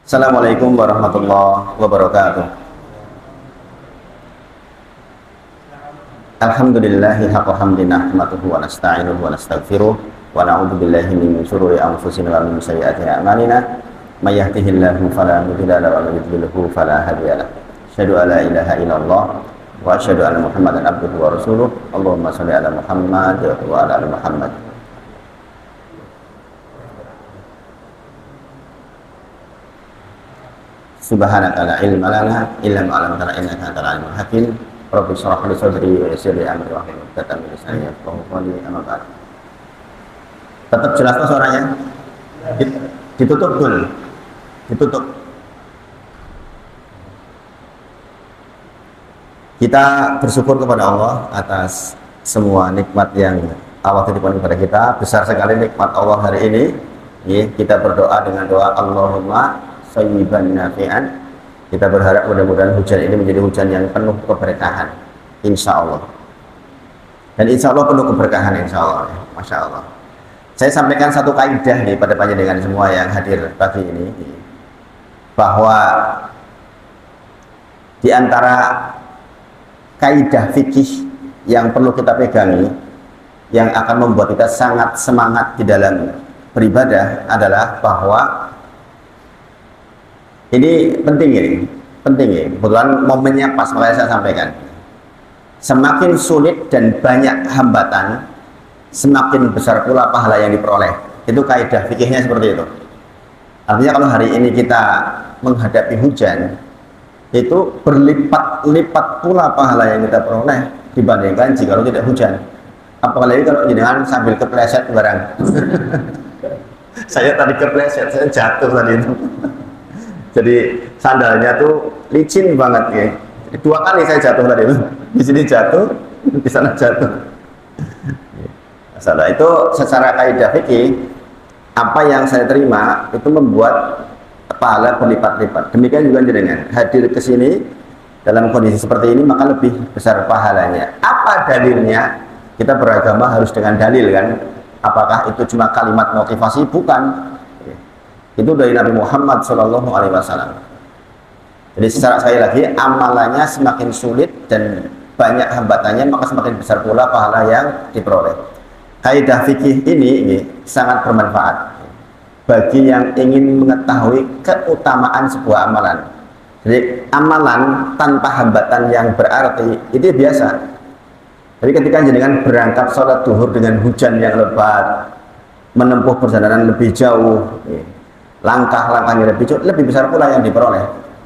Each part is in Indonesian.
Assalamualaikum warahmatullahi wabarakatuh. Alhamdulillahi haqqa hamdina nahmaduhu wa nasta'inuhu wa nastaghfiruh wa na'udzu billahi min syururi anfusina wa min sayyiati a'malina may yahdihillahu fala mudilla lahu wa may yudlilhu fala hadiya lahu. Asyhadu an la ilaha illallah wa asyhadu anna Muhammadan abduhu wa rasuluh. Allahumma shalli ala Muhammad wa ala ali Muhammad. Subhanaka la ilma lana illa ma 'allamtana innaka antal alimul hakim. Rabbi shrah li sadri wa yassir li amri wa hlul 'uqdatam min lisani yafqahu qawli. Amma ba'd. Tetap jelas kok suaranya? Ditutup dulu. Ditutup. Kita bersyukur kepada Allah atas semua nikmat yang Allah titipkan kepada kita. Besar sekali nikmat Allah hari ini. Kita berdoa dengan doa Allahumma sayyiban nafi'an. Kita berharap mudah-mudahan hujan ini menjadi hujan yang penuh keberkahan, insya Allah. Dan insya Allah penuh keberkahan, insya Allah. Masya Allah. Saya sampaikan satu kaidah nih pada panjenengan semua yang hadir pagi ini, bahwa di antara kaidah fikih yang perlu kita pegangi, yang akan membuat kita sangat semangat di dalam beribadah adalah bahwa ini penting ya, kebetulan momennya pas, makanya saya sampaikan. Semakin sulit dan banyak hambatan, semakin besar pula pahala yang diperoleh. Itu kaidah fikihnya seperti itu. Artinya kalau hari ini kita menghadapi hujan, itu berlipat-lipat pula pahala yang kita peroleh dibandingkan jika tidak hujan. Apalagi kalau jangan sambil kepleset barang. Saya tadi kepleset, saya jatuh tadi itu. Jadi sandalnya tuh licin banget ya. Jadi 2 kali saya jatuh tadi itu. Di sini jatuh, di sana jatuh. Masalah itu secara kaidah fikih, apa yang saya terima itu membuat pahala berlipat-lipat. Demikian juga dengan hadir ke sini dalam kondisi seperti ini, maka lebih besar pahalanya. Apa dalilnya? Kita beragama harus dengan dalil kan? Apakah itu cuma kalimat motivasi? Bukan. Itu dari Nabi Muhammad SAW. Jadi secara sekali lagi, amalannya semakin sulit dan banyak hambatannya, maka semakin besar pula pahala yang diperoleh. Kaidah fikih ini sangat bermanfaat bagi yang ingin mengetahui keutamaan sebuah amalan. Jadi amalan tanpa hambatan yang berarti itu biasa. Jadi ketika jenengan berangkat sholat duhur dengan hujan yang lebat, menempuh perjalanan lebih jauh, langkah-langkahnya lebih besar pula yang diperoleh.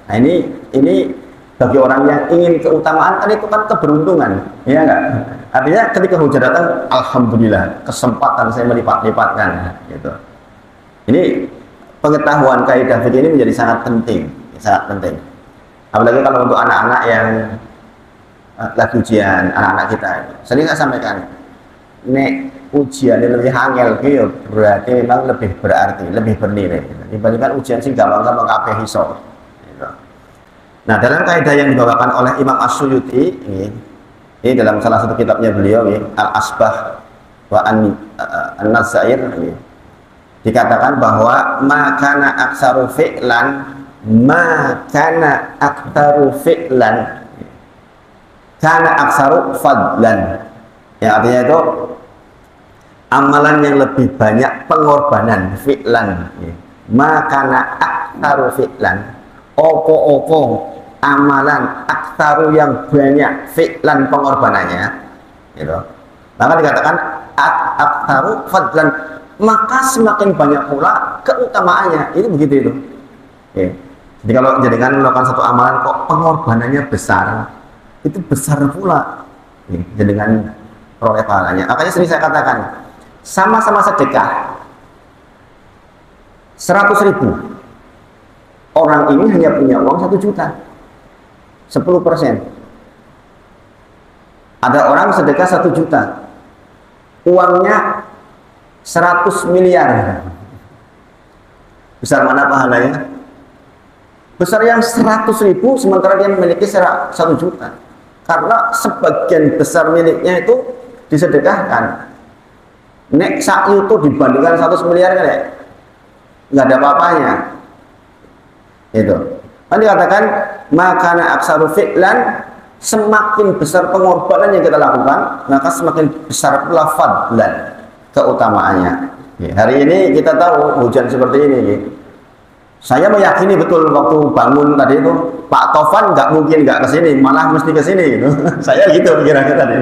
Nah ini bagi orang yang ingin keutamaan, kan itu kan keberuntungan, ya enggak? Artinya ketika hujan datang, alhamdulillah kesempatan saya melipat-lipatkan gitu. Ini pengetahuan kaidah fikih ini menjadi sangat penting, sangat penting. Apalagi kalau untuk anak-anak yang lagi ujian, anak-anak kita. Sering saya sampaikan, nek ujian ini lebih angel gitu, berarti memang lebih berarti, lebih bernilai dibandingkan ujian sih gampang-gampang kabeh iso gitu. Nah, dalam kaidah yang dibawakan oleh Imam As-Suyuti ini dalam salah satu kitabnya beliau Al-Asbah wa An-Nazair dikatakan bahwa makana aksaru fi'lan kana aksaru fadlan, yang artinya itu amalan yang lebih banyak pengorbanan, fi'lan. Makana aktaru fi'lan, opo-opo amalan aktaru yang banyak fi'lan pengorbanannya gitu. Maka dikatakan aktaru fadlan, maka semakin banyak pula keutamaannya. Itu begitu itu. Jadi kalau jadikan melakukan satu amalan kok pengorbanannya besar, itu besar pula jadikan peroleh pahalanya. Makanya sering saya katakan, sama-sama sedekah 100.000, orang ini hanya punya uang 1 juta, 10%. Ada orang sedekah 1 juta, uangnya 100 miliar. Besar mana pahalanya? Besar yang 100.000, sementara dia memiliki 1 juta. Karena sebagian besar miliknya itu disedekahkan. Nek sa'i itu dibandingkan 100 miliar kan ya, nggak ada apa-apanya. Itu. Kan dikatakan makana aksaru fi'lan, semakin besar pengorbanan yang kita lakukan, maka semakin besar pula fadlan, keutamaannya. Hari ini kita tahu hujan seperti ini. Saya meyakini betul waktu bangun tadi itu Pak Tovan nggak mungkin nggak kesini, malah mesti kesini gitu. Saya gitu pikirannya tadi.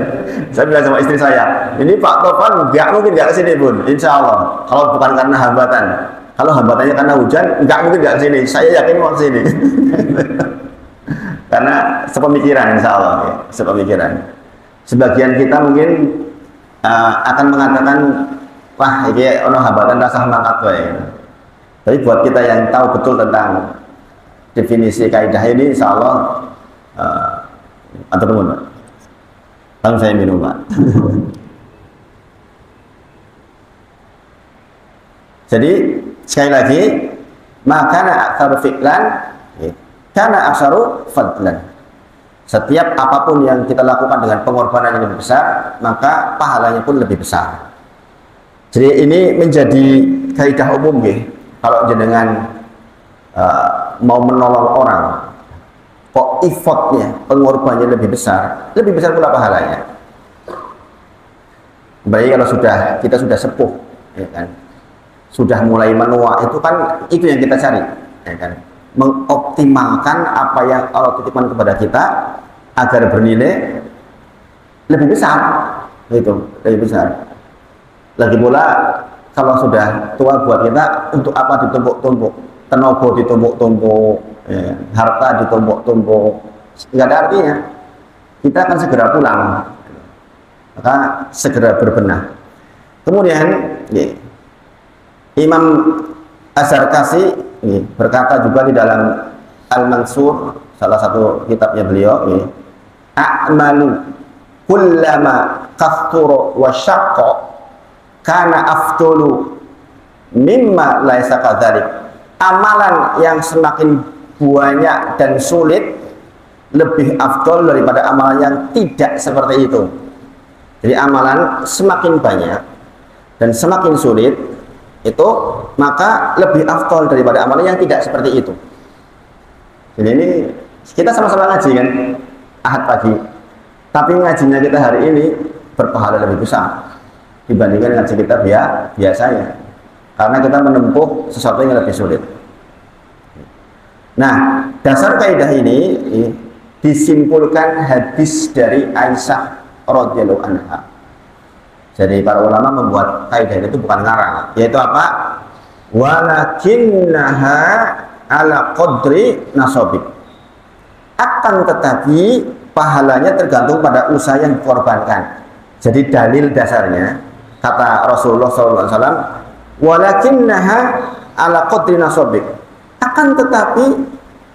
Saya bilang sama istri saya, ini Pak Tovan nggak mungkin nggak kesini pun, insya Allah. Kalau bukan karena hambatan, kalau hambatannya karena hujan, nggak mungkin nggak kesini. Saya yakin mau kesini. Karena sepemikiran, insya Allah, ya, sepemikiran. Sebagian kita mungkin akan mengatakan, wah ini ono hambatan rasa mangkat wae. Tapi buat kita yang tahu betul tentang definisi kaidah ini, insya Allah atau teman, Bang saya minum Pak. Jadi sekali lagi, makana aksaru fi'lan, kana aksaru fadlan. Setiap apapun yang kita lakukan dengan pengorbanan yang lebih besar, maka pahalanya pun lebih besar. Jadi ini menjadi kaidah umum ya. Kalau jenengan mau menolong orang, kok effortnya, pengorbanannya lebih besar pula pahalanya. Baik kalau kita sudah sepuh, ya kan, sudah mulai menua, itu kan itu yang kita cari, ya kan, mengoptimalkan apa yang Allah titipkan kepada kita agar bernilai lebih besar, itu lebih besar. Lagi pula kalau sudah tua buat kita, untuk apa ditumpuk-tumpuk, tenaga ditumpuk-tumpuk, ya, harta ditumpuk-tumpuk, nggak ada artinya. Kita akan segera pulang, maka segera berbenah. Kemudian ya, Imam Az-Zarkashi berkata juga di dalam Al-Mansur, salah satu kitabnya beliau, ya, a'malu kullama kathura wa syaqqa kana afdolu mimma laisa kadzalik. Amalan yang semakin banyak dan sulit lebih afdol daripada amalan yang tidak seperti itu. Jadi amalan semakin banyak dan semakin sulit itu, maka lebih afdol daripada amalan yang tidak seperti itu. Jadi ini kita sama-sama ngaji kan Ahad pagi, tapi ngajinya kita hari ini berpahala lebih besar dibandingkan ngaji kita biasanya, karena kita menempuh sesuatu yang lebih sulit. Nah, dasar kaidah ini disimpulkan hadis dari Aisyah radhiyallahu anha. Jadi para ulama membuat kaidah itu bukan ngarang, yaitu apa? Walakinnaha ala qadri nasabik. Akan tetapi pahalanya tergantung pada usaha yang dikorbankan. Jadi dalil dasarnya kata Rasulullah SAW, walakinnaha ala qadri nasabik. Akan tetapi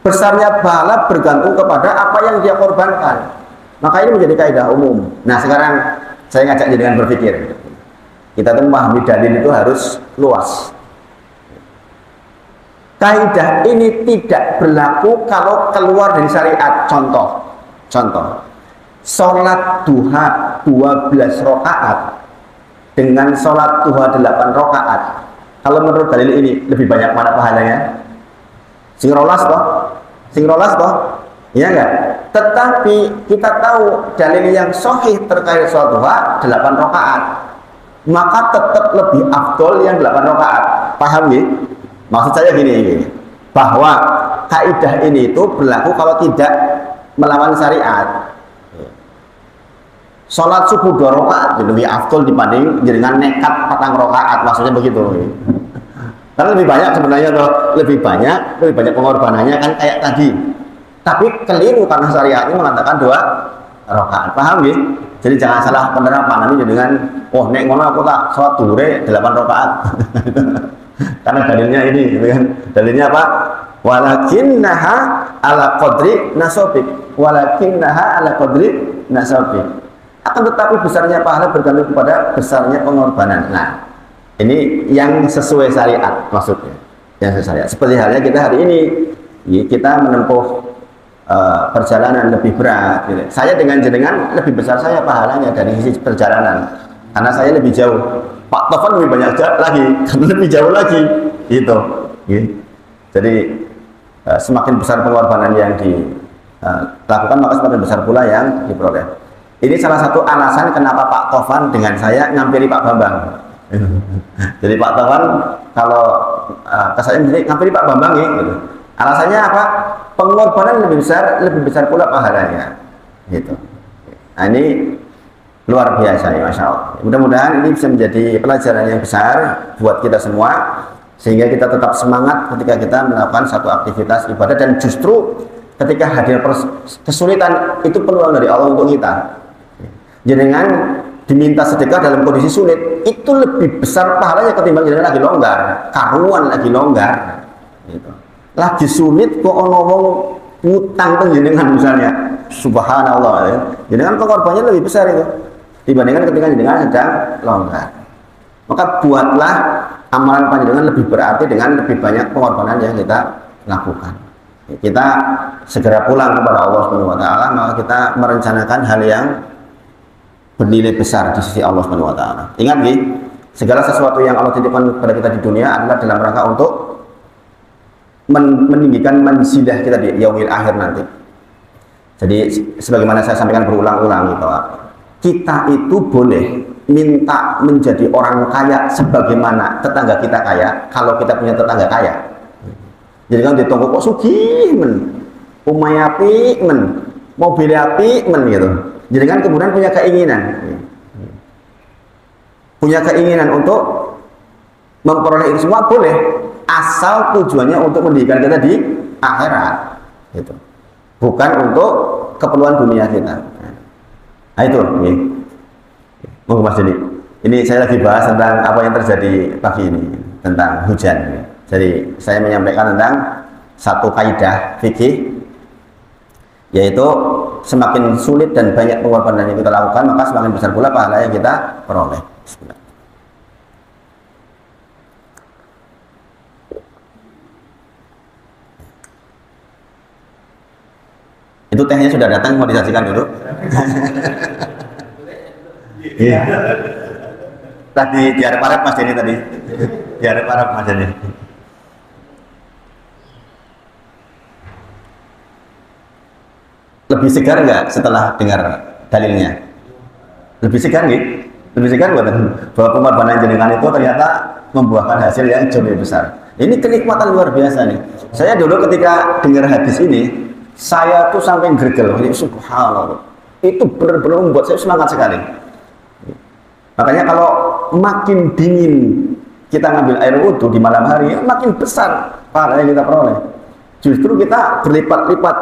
besarnya pahala bergantung kepada apa yang dia korbankan. Maka ini menjadi kaidah umum. Nah sekarang saya ngajak dengan berpikir, kita tuh memahami dalil itu harus luas. Kaidah ini tidak berlaku kalau keluar dari syariat. Contoh, sholat duha 12 rakaat dengan sholat duha 8 rakaat, kalau menurut dalil ini lebih banyak mana pahalanya? Sing rolas toh? Ya enggak? Tetapi kita tahu dalil yang sahih terkait sholat duha 8 rakaat, maka tetap lebih afdol yang 8 rakaat. Paham ya? Maksud saya gini, bahwa kaidah ini itu berlaku kalau tidak melawan syariat. Sholat subuh 2 rakaat lebih afdol dibanding dengan nekat 4 rakaat, maksudnya begitu. Karena lebih banyak sebenarnya, lebih banyak pengorbanannya kan kayak tadi. Tapi keliru karena syariatnya mengatakan 2 rakaat. Paham ya? Jadi jangan salah penerapan nanti dengan nek ngono aku tak sholat duhur 8 rakaat. Karena dalilnya ini, gitu kan? Dalilnya apa? Walakinnaha ala qadri nasabik. Akan tetapi besarnya pahala bergantung kepada besarnya pengorbanan. Nah, ini yang sesuai syariat maksudnya. Yang sesuai syariat. Seperti halnya kita hari ini, kita menempuh perjalanan lebih berat. Gitu. Saya dengan jenengan lebih besar saya pahalanya dari sisi perjalanan, karena saya lebih jauh. Pak Tovan lebih banyak lagi, karena lebih jauh lagi. Gitu. Jadi semakin besar pengorbanan yang dilakukan, maka semakin besar pula yang diperoleh. Ini salah satu alasan kenapa Pak Tovan dengan saya ngampiri Pak Bambang. Jadi Pak Tovan kalau ke saya ngampiri Pak Bambang ya, gitu. Alasannya apa? Pengorbanan lebih besar pula pahalanya, gitu. Nah, ini luar biasa ya, Masya Allah. Mudah-mudahan ini bisa menjadi pelajaran yang besar buat kita semua, sehingga kita tetap semangat ketika kita melakukan satu aktivitas ibadah, dan justru ketika hadir kesulitan itu peluang dari Allah untuk kita. Jenengan diminta sedekah dalam kondisi sulit, itu lebih besar pahalanya ketimbang jenengan lagi longgar, karuan lagi longgar, gitu. Lagi sulit kok ngomong ngutang penjenengan misalnya, subhanallah ya. Jenengan pengorbanannya lebih besar itu dibandingkan ketika jenengan sedang longgar. Maka buatlah amalan panjenengan lebih berarti dengan lebih banyak pengorbanan yang kita lakukan. Kita segera pulang kepada Allah Subhanahu wa taala, maka kita merencanakan hal yang bernilai besar di sisi Allah Subhanahu wa taala. Ingat nih, segala sesuatu yang Allah titipkan kepada kita di dunia adalah dalam rangka untuk meninggikan manzilah kita di yaumil akhir nanti. Jadi sebagaimana saya sampaikan berulang-ulang gitu, kita itu boleh minta menjadi orang kaya sebagaimana tetangga kita kaya kalau kita punya tetangga kaya. Jadi kan ditunggu kok sugih men, umay apik men, mobil apik men gitu. Jadi kan kemudian punya keinginan untuk memperoleh itu semua boleh, asal tujuannya untuk mendidikan kita di akhirat, gitu. Bukan untuk keperluan dunia kita. Nah itu, Monggo Mas Deni. Ini saya lagi bahas tentang apa yang terjadi pagi ini, tentang hujan. Jadi saya menyampaikan tentang satu kaidah fikih, yaitu semakin sulit dan banyak pengorbanan yang kita lakukan, maka semakin besar pula pahala yang kita peroleh. Bismillah. Itu tehnya sudah datang, mau disajikan dulu. Iya. Tadi diarep Arab Mas Deni tadi. Diarep Arab Mas Deni. Lebih segar nggak setelah dengar dalilnya? Lebih segar nggak? Lebih segar buatan bahwa pengorbanan jenengan itu ternyata membuahkan hasil yang jauh lebih besar. Ini kenikmatan luar biasa nih. Saya dulu ketika dengar hadis ini, saya tuh sampai gergel. Subhanallah. Itu benar-benar membuat saya semangat sekali. Makanya kalau makin dingin kita ngambil air wudhu di malam hari, makin besar pahala yang kita peroleh. Justru kita berlipat-lipat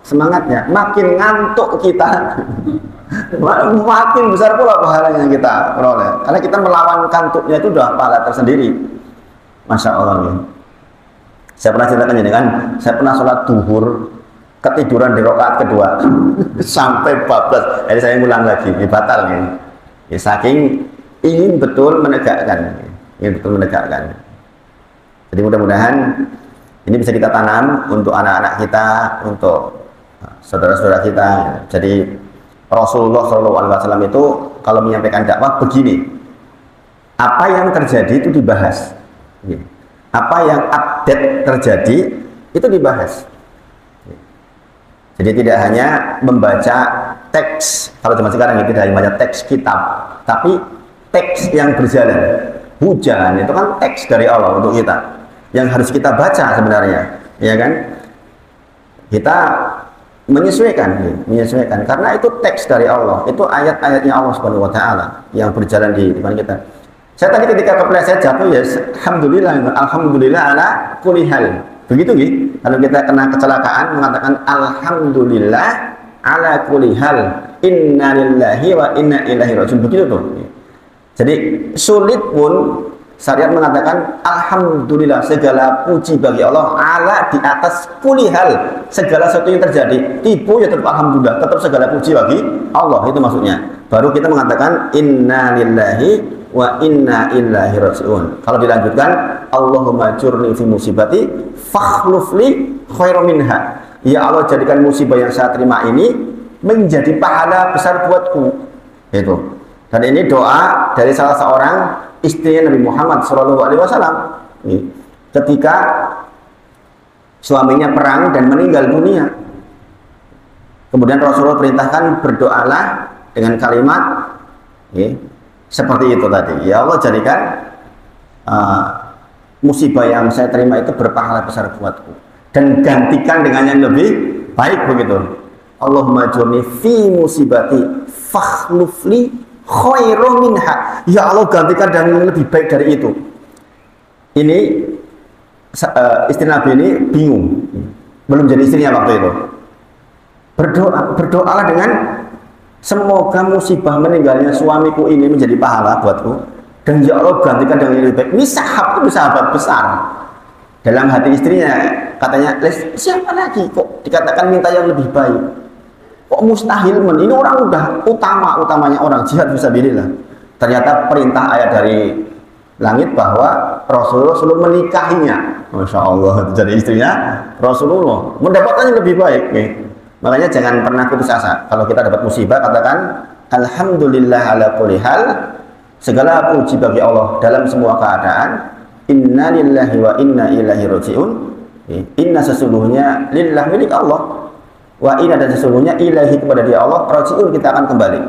semangatnya, makin ngantuk kita, makin besar pula pahala yang kita peroleh. Karena kita melawan kantuknya itu udah pahala tersendiri. Masya Allah nih. Saya pernah ceritakan ini kan, saya pernah sholat duhur, ketiduran di rakaat kedua sampai bablas. Jadi saya ngulang lagi, ini batal nih. Ya, saking ingin betul menegakkan, Jadi mudah-mudahan ini bisa kita tanam untuk anak-anak kita, untuk saudara-saudara kita. Jadi Rasulullah SAW itu kalau menyampaikan dakwah begini, apa yang terjadi itu dibahas, apa yang update terjadi itu dibahas. Jadi tidak hanya membaca teks, kalau zaman sekarang ya tidak hanya membaca teks kitab, tapi teks yang berjalan. Hujan itu kan teks dari Allah untuk kita, yang harus kita baca sebenarnya, ya kan? Kita menyesuaikan, karena itu teks dari Allah, itu ayat-ayatnya Allah Subhanahu wa taala yang berjalan di depan kita. Saya tadi ketika kepleset jatuh ya, alhamdulillah ala kulli hal. Begitu gitu. Kalau kita kena kecelakaan mengatakan alhamdulillah ala kulli hal, inna lillahi wa inna ilaihi rajiun. Begitu tuh. Jadi sulit pun syariat mengatakan alhamdulillah, segala puji bagi Allah ala di atas kulli hal, segala sesuatu yang terjadi. Tipu ya tetap alhamdulillah, tetap segala puji bagi Allah, itu maksudnya. Baru kita mengatakan inna lillahi wa inna ilaihi rajiun. Kalau dilanjutkan Allahumma jurni fi musibati fakhluf li khairan minha. Ya Allah, jadikan musibah yang saya terima ini menjadi pahala besar buatku. Itu. Dan ini doa dari salah seorang istri Nabi Muhammad SAW. Ketika suaminya perang dan meninggal dunia. Kemudian Rasulullah perintahkan berdoalah dengan kalimat seperti itu tadi. Ya Allah, jadikan musibah yang saya terima itu berpahala besar buatku, dan gantikan dengan yang lebih baik begitu. Allahumma jurni fi musibati fakhlufli khairum minha. Ya Allah, gantikan dengan yang lebih baik dari itu. Ini istri Nabi ini bingung, belum jadi istrinya waktu itu. Berdoalah dengan semoga musibah meninggalnya suamiku ini menjadi pahala buatku, dan ya Allah gantikan dengan yang lebih baik. Ini sahabat besar. Dalam hati istrinya katanya, siapa lagi kok dikatakan minta yang lebih baik? Kok mustahil? Ini orang udah utamanya orang jihad fisabilillah. Ternyata perintah ayat dari langit bahwa Rasulullah selalu menikahinya. Masya Allah, jadi istrinya Rasulullah mendapatkan yang lebih baik. Makanya jangan pernah putus asa. Kalau kita dapat musibah, katakan alhamdulillah ala kulli hal. Segala puji bagi Allah dalam semua keadaan. Inna lillahi wa inna ilaihi raji'un. Inna sesungguhnya lillah milik Allah. Wa inna dan sesungguhnya ilahi kepada dia Allah raji'un, kita akan kembali.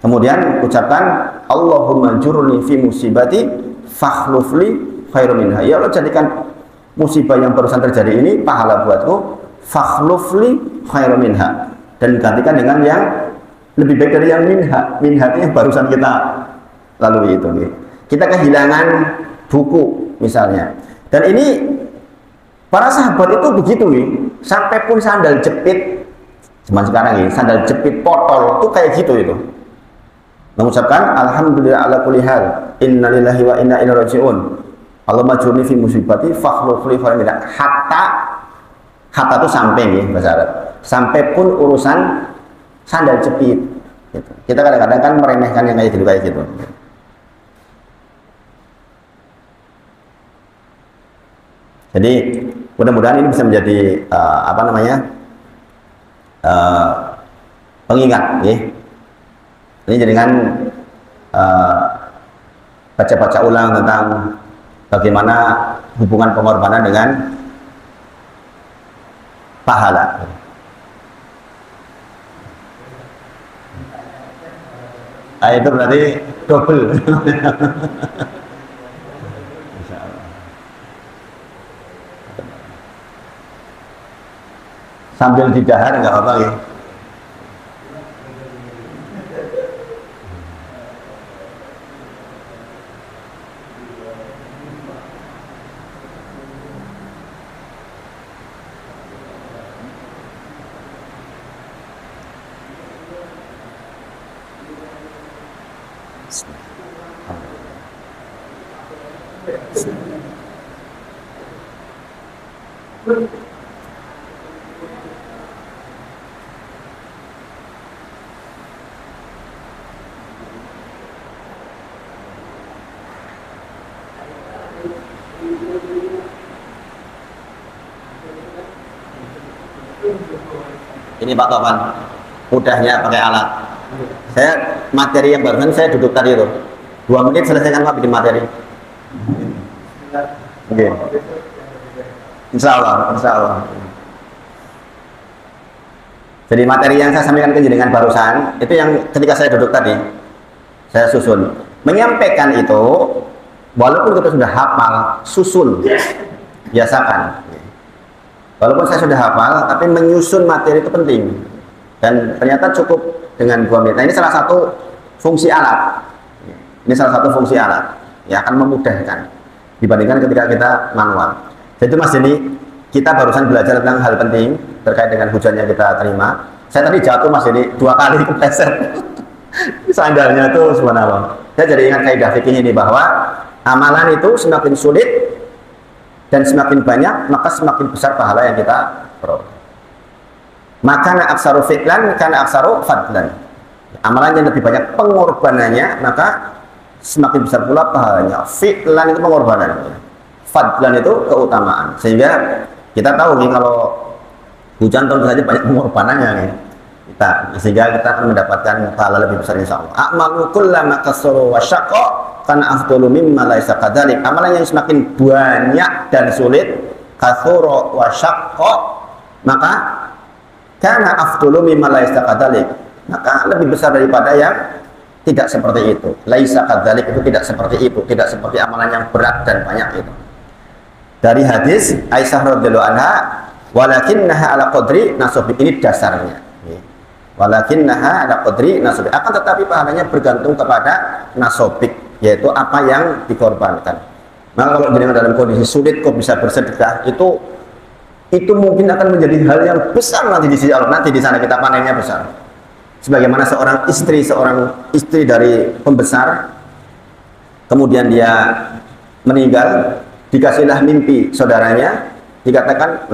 Kemudian ucapkan Allahumma jurni fi musibati fakhlufli khairum minha. Ya Allah, jadikan musibah yang barusan terjadi ini pahala buatku. Fakhlufli khairum minha, dan gantikan dengan yang lebih baik dari yang minha. Minha itu yang barusan kita lalui itu. Kita kehilangan buku misalnya, dan ini para sahabat itu begitu sampai pun sandal jepit zaman sekarang sandal jepit potol itu kayak gitu itu mengucapkan alhamdulillah ala kulli hal, inna lillahi wa inna ilaihi raji'un, Allahumma jurni fi musibati fakhlufli khairum minha. Hatta itu sampai bahasa Arab. Sampai pun urusan sandal jepit. Gitu. Kita kadang-kadang kan meremehkan yang kayak gitu. Jadi mudah-mudahan ini bisa menjadi pengingat. Ini jadikan baca-baca ulang tentang bagaimana hubungan pengorbanan dengan pahala. Itu berarti double. Sambil didahar nggak apa-apa ya. Ini Pak Topan, mudahnya pakai alat. Saya materi yang barusan saya duduk tadi itu 2 menit selesaikan Pak bikin materi. Okay. Insya Allah. Jadi materi yang saya sampaikan ke jenengan barusan itu yang ketika saya duduk tadi saya susun. Menyampaikan itu walaupun kita sudah hafal, susun, biasakan. Walaupun saya sudah hafal, tapi menyusun materi itu penting. Dan ternyata cukup dengan 2 menit. Nah, ini salah satu fungsi alat. Ini salah satu fungsi alat yang akan memudahkan dibandingkan ketika kita manual. Jadi Mas Denny, kita barusan belajar tentang hal penting terkait dengan hujan yang kita terima. Saya tadi jatuh Mas Denny 2 kali kepleset. Sandalnya tuh subhanallah. Saya jadi ingat kaidah fikih ini bahwa amalan itu semakin sulit dan semakin banyak, maka semakin besar pahala yang kita peroleh. Maka aksaru fi'lan, kana aksaru fadlan. Amalan yang lebih banyak pengorbanannya, maka semakin besar pula pahalanya. Fi'lan itu pengorbanan, fadlan itu keutamaan. Sehingga kita tahu nih kalau hujan tentu saja banyak pengorbanannya nih. Sehingga kita akan mendapatkan pahala lebih besar insyaallah. A'malu kullama kasara wa syaqqa kana afdalu mimma laisa kadzalik. Amalan yang semakin banyak dan sulit kathura wa syaqqa, maka kana afdulu mimma laisa kadzalik, maka lebih besar daripada yang tidak seperti itu. Laisa kadzalik itu tidak seperti itu, tidak seperti amalan yang berat dan banyak itu. Dari hadis Aisyah radhiyallahu anha, walakinnaha ala qadri nasabi, ini dasarnya. Walakinnaha ala qadri nasabi, akan tetapi pahalanya bergantung kepada nasabik, yaitu apa yang dikorbankan. Maka kalau jenengan dalam kondisi sulit kok bisa bersedekah, itu mungkin akan menjadi hal yang besar nanti di sisi Allah. Nanti di sana kita panennya besar. Sebagaimana seorang istri dari pembesar, kemudian dia meninggal, dikasihlah mimpi saudaranya, dikatakan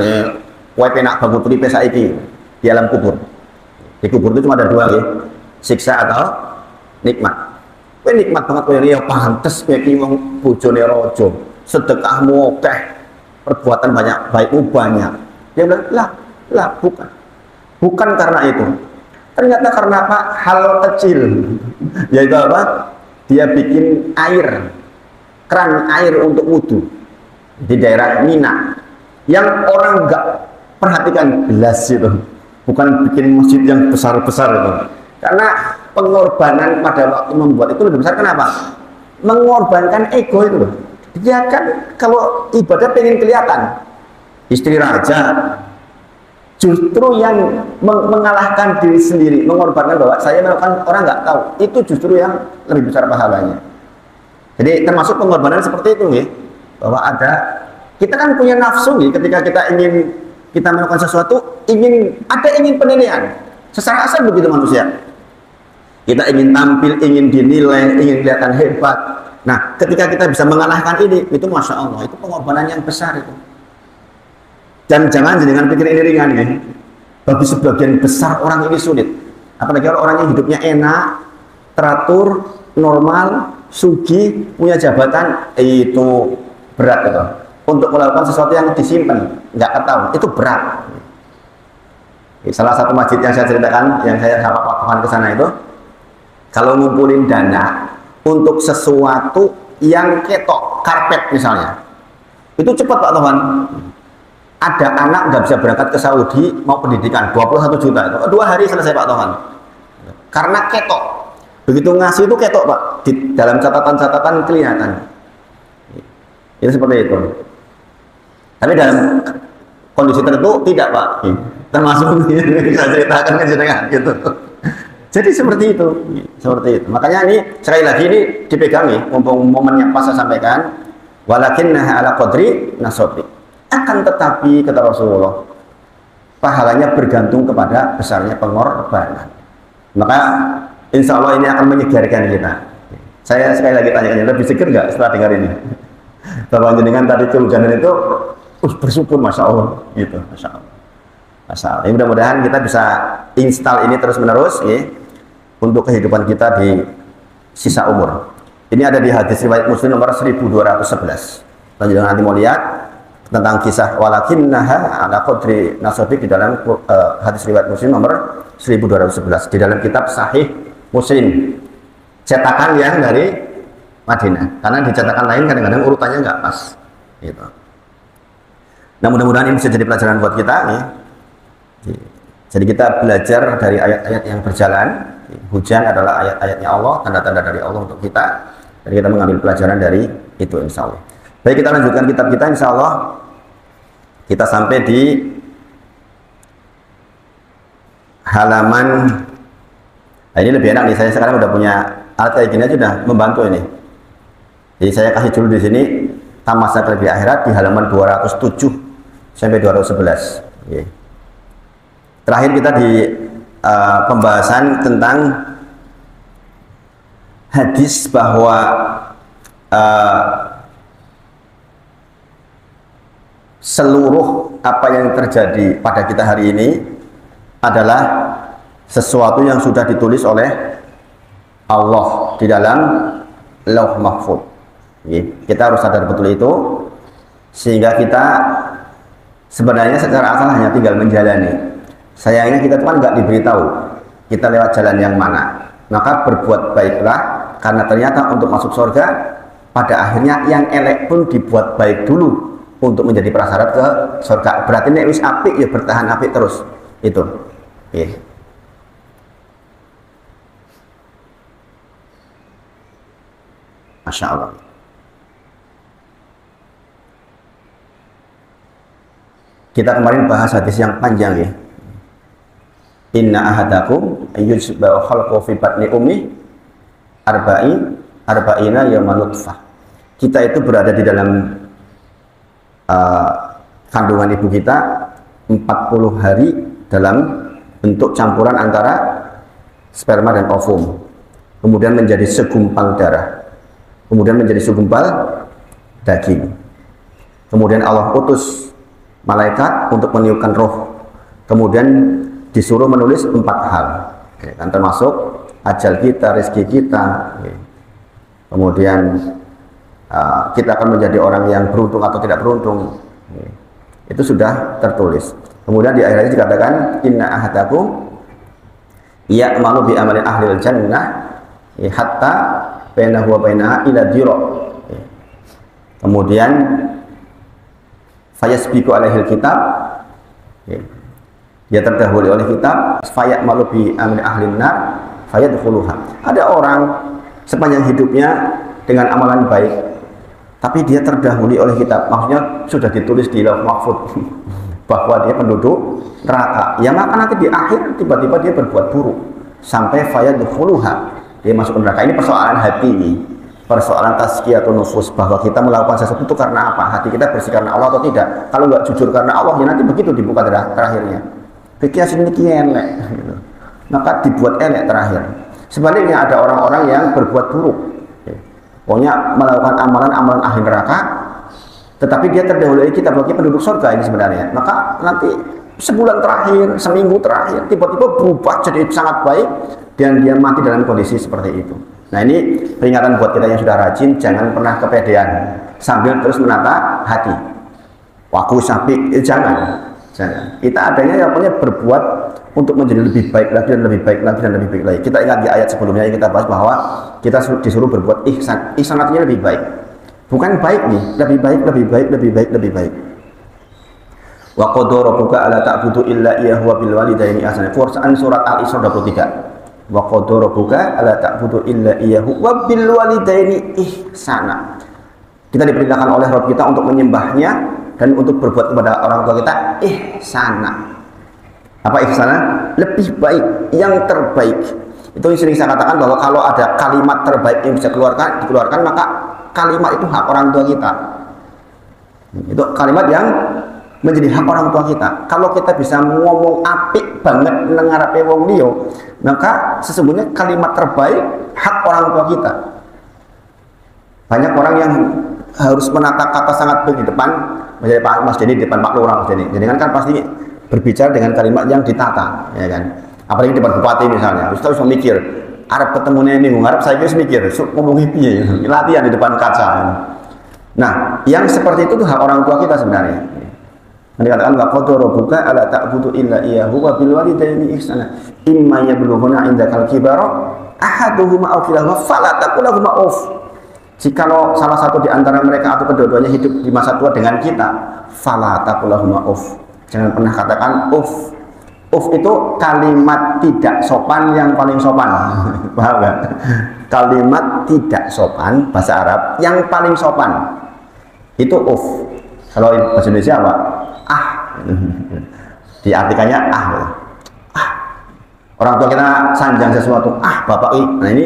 kowe penak bangun uripe saiki di alam kubur. Di kubur itu cuma ada dua, ya, siksa atau nikmat. Kowe nikmat banget, kowe ya pantes kowe iki wong bojone raja, sedekahmu akeh, perbuatan banyak, baikmu banyak. Dia bilang, lah bukan karena itu. Ternyata karena apa? Hal kecil, yaitu apa? Dia bikin keran air untuk wudhu di daerah Mina, yang orang nggak perhatikan gelas itu, bukan bikin masjid yang besar-besar itu. Karena pengorbanan pada waktu membuat itu lebih besar. Kenapa? Mengorbankan ego itu loh. Dia kan kalau ibadah pengen kelihatan, istri raja justru yang mengalahkan diri sendiri, mengorbankan bahwa saya melakukan, orang nggak tahu, itu justru yang lebih besar pahalanya. Jadi termasuk pengorbanan seperti itu, ya, bahwa kita kan punya nafsu, ya, ketika kita melakukan sesuatu, ingin penilaian. Secara asal begitu manusia. Kita ingin tampil, ingin dinilai, ingin kelihatan hebat. Nah, ketika kita bisa mengalahkan ini, itu masya Allah, itu pengorbanan yang besar itu. Dan jangan dengan pikir ini ringan, ya. Bagi sebagian besar orang ini sulit. Apalagi kalau orang yang hidupnya enak, teratur, normal, sugih, punya jabatan, itu berat itu. Untuk melakukan sesuatu yang disimpan, nggak ketahuan, itu berat. Salah satu masjid yang saya ceritakan, yang saya wakafkan ke sana itu, kalau ngumpulin dana untuk sesuatu yang ketok, karpet misalnya, itu cepat Pak Tohan. Ada anak nggak bisa berangkat ke Saudi mau pendidikan 21 juta itu 2 hari selesai Pak Tohan, karena ketok. Begitu ngasih itu ketok Pak, di dalam catatan kelihatan. Itu seperti itu. Tapi dalam kondisi tertentu tidak Pak, termasuk bisa ceritakan ke jenengan gitu. Jadi seperti itu. Makanya ini sekali lagi ini dipegangi, mumpung momennya pas saya sampaikan, walakinnaha ala qadri nasabi. Akan tetapi kata Rasulullah, pahalanya bergantung kepada besarnya pengorbanan. Maka insya Allah ini akan menyegarkan kita. Saya sekali lagi tanya, lebih segar nggak setelah dengar ini? Bahwa jenengan tadi kehujanan itu bersyukur, masya Allah, gitu, masya Allah. Masya Allah. Mudah-mudahan kita bisa install ini terus menerus, ya, untuk kehidupan kita di sisa umur. Ini ada di hadis riwayat Muslim nomor 1211. Lanjut nanti mau lihat tentang kisah walakinnaha ala qadri nasabi di dalam hadis riwayat Muslim nomor 1211 di dalam kitab Sahih Muslim, cetakan yang dari Madinah. Karena di cetakan lain kadang-kadang urutannya nggak pas, gitu. Nah, mudah-mudahan ini bisa jadi pelajaran buat kita, ya. Jadi kita belajar dari ayat-ayat yang berjalan. Hujan adalah ayat-ayatnya Allah, tanda-tanda dari Allah untuk kita, dan kita mengambil pelajaran dari itu insya Allah. Baik, kita lanjutkan kitab kita insya Allah. Kita sampai di halaman, nah ini lebih enak nih, saya sekarang udah punya alat kayak gini aja, udah membantu ini. Jadi saya kasih dulu di sini tamasya lebih akhirat di halaman 207 sampai 211. Oke. Terakhir kita di pembahasan tentang hadis bahwa seluruh apa yang terjadi pada kita hari ini adalah sesuatu yang sudah ditulis oleh Allah di dalam Lauh Mahfuz. Kita harus sadar betul itu, sehingga kita sebenarnya secara asal hanya tinggal menjalani. Sayangnya kita kan nggak diberitahu kita lewat jalan yang mana. Maka berbuat baiklah, karena ternyata untuk masuk surga pada akhirnya yang elek pun dibuat baik dulu, untuk menjadi prasyarat ke surga. Berarti nek wis apik ya bertahan apik terus. Itu. Nggih. Masya Allah. Kita kemarin bahas hadis yang panjang ya. Inna ahadakum yujba'u khalqu fi batni ummi arba'ina yawma nutfah. Kita itu berada di dalam kandungan ibu kita 40 hari dalam bentuk campuran antara sperma dan ovum. Kemudian menjadi segumpal darah. Kemudian menjadi segumpal daging. Kemudian Allah utus malaikat untuk meniupkan roh. Kemudian disuruh menulis 4 hal, kan termasuk ajal kita, rezeki kita. Kemudian kita akan menjadi orang yang beruntung atau tidak beruntung. Itu sudah tertulis. Kemudian di akhirnya dikatakan inna ahadakum ya'malu bi amalin ahlil jannah hatta bainahu wa bainaha ila dira. Kemudian fayasbiqu alaihil kitab, dia terdahului oleh kitab, faya'malu bi amalin ahlin nar fayadkhuluha. Ada orang sepanjang hidupnya dengan amalan baik, tapi dia terdahului oleh kitab, maksudnya sudah ditulis di lauh mahfuz bahwa dia penduduk neraka. Ya maka nanti di akhir tiba-tiba dia berbuat buruk sampai fayadkhuluha, dia masuk neraka. Ini persoalan hati ini, persoalan tazkiyatun nufus, bahwa kita melakukan sesuatu itu karena apa, hati kita bersih karena Allah atau tidak. Kalau nggak jujur karena Allah, ya nanti begitu dibuka terakhirnya pikir sini elek gitu. Maka dibuat elek terakhir. Sebaliknya ada orang-orang yang berbuat buruk, pokoknya melakukan amalan-amalan ahli neraka, tetapi dia terdahului kita bagi penduduk surga ini sebenarnya. Maka nanti sebulan terakhir, seminggu terakhir, tiba-tiba berubah jadi sangat baik dan dia mati dalam kondisi seperti itu. Nah ini peringatan buat kita yang sudah rajin, jangan pernah kepedean sambil terus menata hati. Waku sapi, jangan. Kita adanya yang punya berbuat untuk menjadi lebih baik lagi dan lebih baik lagi dan lebih baik lagi. Kita ingat di ayat sebelumnya yang kita bahas bahwa kita disuruh berbuat ihsan. Ihsan artinya lebih baik. Bukan baik nih, lebih baik, lebih baik, lebih baik, lebih baik. Wa qadara rabbuka alla ta'budu illa iyyahu wa bil walidayni ihsana. Quran surat Al-Isra 23. Wa qadara rabbuka alla ta'budu illa iyyahu wa bil walidayni ihsana. Kita diperintahkan oleh Rabb kita untuk menyembahnya dan untuk berbuat kepada orang tua kita ihsana. Apa ihsana? Lebih baik, yang terbaik. Itu yang sering saya katakan bahwa kalau ada kalimat terbaik yang bisa dikeluarkan, maka kalimat itu hak orang tua kita. Itu kalimat yang menjadi hak orang tua kita. Kalau kita bisa ngomong apik banget nengarepe wong liya, maka sesungguhnya kalimat terbaik hak orang tua kita. Banyak orang yang harus menata kata sangat baik di depan Mas Denny, di depan Pak Lurah Mas Denny. Jadi kan pasti berbicara dengan kalimat yang ditata, ya kan. Apalagi di depan bupati misalnya, Ustaz bisa mikir, Arab ketemunya minggu ngarep saya kira mikir, ngomongin piye, latihan di depan kaca. Nah, yang seperti itu tuh hak orang tua kita sebenarnya. Dikatakan wa qadara rabbuka alla ta'budu illa iyyahu wa bil walidayni ihsana. Imma yablughuna 'indakal kibara ahaduhuma aw kilahuma fala taqul lahumu uff. Jikalau salah satu di antara mereka atau kedua-duanya hidup di masa tua dengan kita, fala taqul lahumu uff. Jangan pernah katakan uff. Uff itu kalimat tidak sopan yang paling sopan. Paham enggak? Kalimat tidak sopan bahasa Arab yang paling sopan. Itu uff. Kalau bahasa Indonesia apa? Ah. Diartikannya ah. Ah. Orang tua kita sanjang sesuatu, ah bapak ini. Nah ini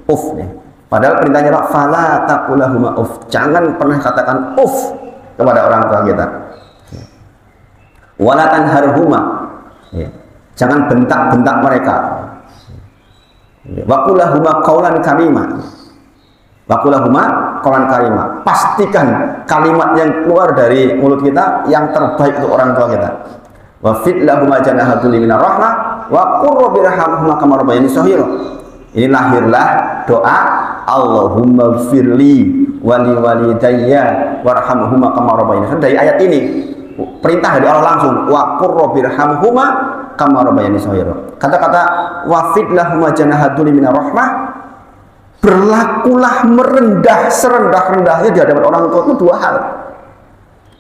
uff nih. Padahal perintahnya Pak, fala taqul lahumu uff. Jangan pernah katakan uff kepada orang tua kita. Wala tanharhuma. Jangan bentak-bentak mereka. Wa qul lahuma qaulan karima. Wa qul lahuma qaulan karima. Pastikan kalimat yang keluar dari mulut kita yang terbaik untuk orang tua kita. Wa fid lahuma janaha dzulli minar rahmah wa qur rabbirhamhuma kama rabbayani shaghira. Ini lahirlah doa Allahumma firli wali walidayya warhamhuma kama rabbayani. Dari ayat ini perintah dari Allah langsung wa qur rabbirhamhuma kama rabbayani shaghira. Kata-kata wafid lahum janaha dzulli minar rahmah, berlakulah merendah serendah-rendahnya di hadapan orang tua itu dua hal.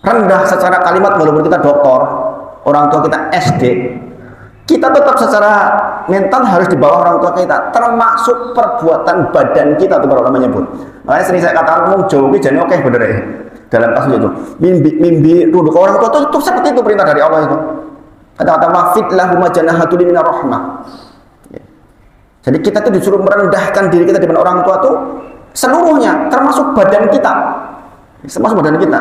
rendah secara kalimat walaupun kita doktor, orang tua kita SD, kita tetap secara mental harus di bawah orang tua kita, termasuk perbuatan badan kita tuh kalau menyebut. Makanya sering saya katakan mau jauh jadi oke bener ya. Dalam kasus itu mimpi tunduk ke orang tua itu seperti itu perintah dari Allah itu. Kata-kata mafid lahum janahatul minar rahmah. Jadi kita tuh disuruh merendahkan diri kita di depan orang tua tuh seluruhnya, termasuk badan kita, termasuk badan kita.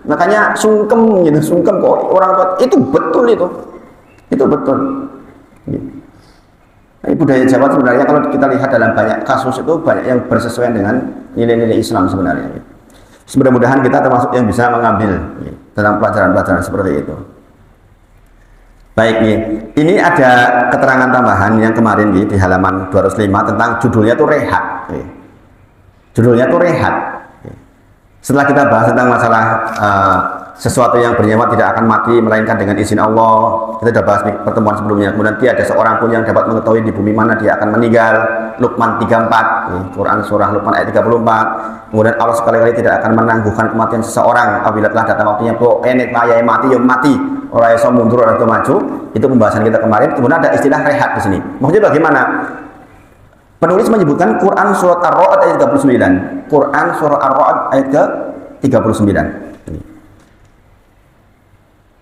Makanya sungkem gitu, sungkem kok orang tua itu betul itu betul. Nah, budaya Jawa sebenarnya kalau kita lihat dalam banyak kasus itu banyak yang bersesuaian dengan nilai-nilai Islam sebenarnya. Mudah-mudahan kita termasuk yang bisa mengambil tentang pelajaran-pelajaran seperti itu. Baik nih, ini ada keterangan tambahan yang kemarin di halaman 205 tentang judulnya tuh rehat. Judulnya tuh rehat. Setelah kita bahas tentang masalah sesuatu yang bernyawa tidak akan mati melainkan dengan izin Allah, kita sudah bahas di pertemuan sebelumnya. Kemudian tiada seorang pun yang dapat mengetahui di bumi mana dia akan meninggal. Luqman 34, Quran surah Luqman ayat 34. Kemudian Allah sekali-kali tidak akan menangguhkan kematian seseorang apabila telah datang waktunya. Enek mayai mati yang mati, orang yang mundur atau maju. Itu pembahasan kita kemarin. Kemudian ada istilah rehat di sini. Maksudnya bagaimana? Penulis menyebutkan Quran surat Ar-Ra'd ayat 39. Quran surah Ar-Ra'd ayat ke-39.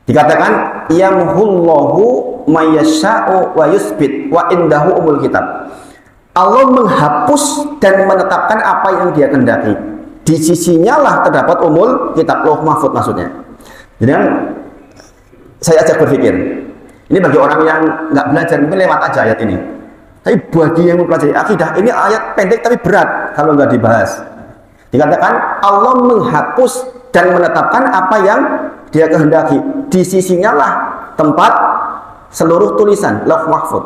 Dikatakan yamhullahu mayyasha'u wa yusbit wa indahu umul kitab. Allah menghapus dan menetapkan apa yang dia kehendaki. Di sisinya lah terdapat umul kitab, Lauh Mahfuz maksudnya. Jadi kan saya ajak berpikir. Ini bagi orang yang nggak belajar mungkin lewat aja ayat ini. Tapi bagi yang mempelajari akidah, ini ayat pendek tapi berat kalau nggak dibahas. Dikatakan Allah menghapus dan menetapkan apa yang dia kehendaki. Di sisinya lah tempat seluruh tulisan Lauh Mahfuz.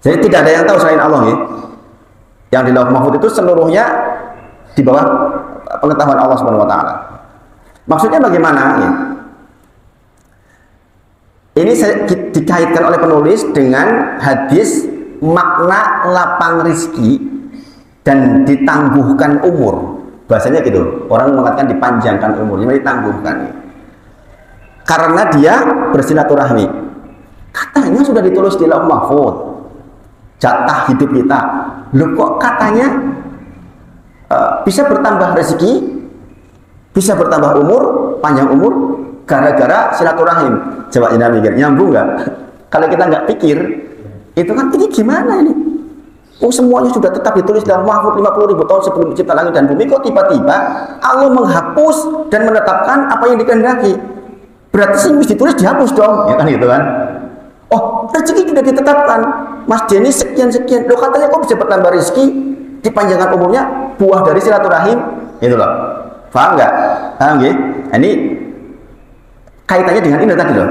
Jadi tidak ada yang tahu selain Allah ya. Yang di Lauh Mahfuz itu seluruhnya di bawah pengetahuan Allah Subhanahu wa taala. Maksudnya bagaimana ya? Ini dikaitkan oleh penulis dengan hadis makna lapang rizki dan ditangguhkan umur. Bahasanya gitu, orang mengatakan dipanjangkan umurnya, ditangguhkan. Karena dia bersilaturahmi. Katanya sudah ditulis di Lauh Mahfuz, jatah hidup kita. Loh kok katanya bisa bertambah rezeki, bisa bertambah umur, panjang umur, gara-gara silaturahim. Coba anda mikir, nyambung nggak? Kalau kita nggak pikir, itu kan ini gimana ini? Oh semuanya sudah tetap ditulis dalam Mahfuz 50.000 tahun sebelum dicipta langit dan bumi, kok tiba-tiba Allah menghapus dan menetapkan apa yang dikehendaki? Berarti sih mesti ditulis dihapus dong, ya kan gitu kan? Oh rezeki tidak ditetapkan, Mas Denny sekian-sekian. Loh katanya kok bisa bertambah rezeki, dipanjangkan umurnya, buah dari silaturahim, itu loh. Paham nggak? Paham ya? Ini kaitannya dengan ini tadi loh.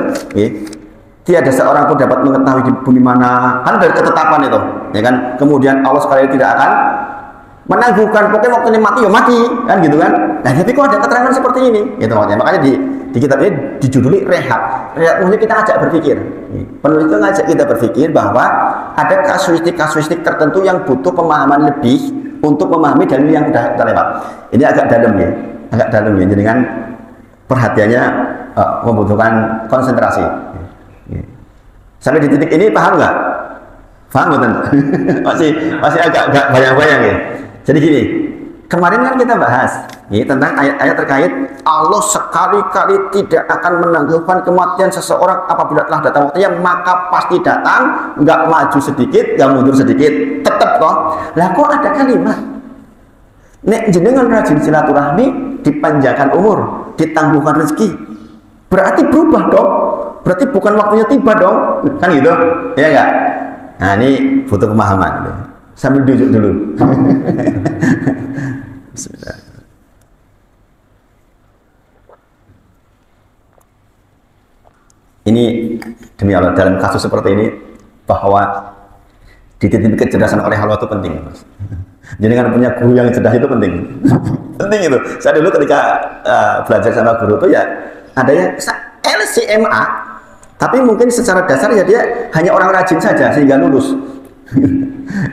Tiada seorang pun dapat mengetahui di bumi mana, kan dari ketetapan itu, ya kan? Kemudian Allah sekali tidak akan menangguhkan, pokoknya waktunya mati ya mati, kan gitu kan? Nah tapi kok ada keterangan seperti ini, gitu makanya di kitab ini dijuduli rehat. Rehat maksudnya kita ajak berpikir. Penulis itu ngajak kita berpikir bahwa ada kasuistik tertentu yang butuh pemahaman lebih untuk memahami dalil yang sudah kita lewat. Ini agak dalam ya, jadi kan perhatiannya membutuhkan konsentrasi. Sampai di titik ini paham nggak? Paham nggak? masih agak bayang-bayang ya. Jadi gini, kemarin kan kita bahas ya, tentang ayat-ayat terkait Allah sekali-kali tidak akan menangguhkan kematian seseorang apabila telah datang waktunya, maka pasti datang, nggak maju sedikit, nggak mundur sedikit, tetap kok. Lah kok ada kalimat nek jenengan rajin silaturahmi dipanjangkan umur, ditangguhkan rezeki, berarti berubah dong. Berarti bukan waktunya tiba dong, kan gitu, ya enggak? Nah ini butuh pemahaman, gitu. Sambil duduk dulu. Bismillah. Ini demi Allah dalam kasus seperti ini bahwa dititipi kecerdasan oleh Allah itu penting, Mas. Jadi kan punya guru yang cerdas itu penting, penting itu. Saya dulu ketika belajar sama guru itu ya ada yang LCMA. Tapi mungkin secara dasar ya dia hanya orang rajin saja sehingga lulus.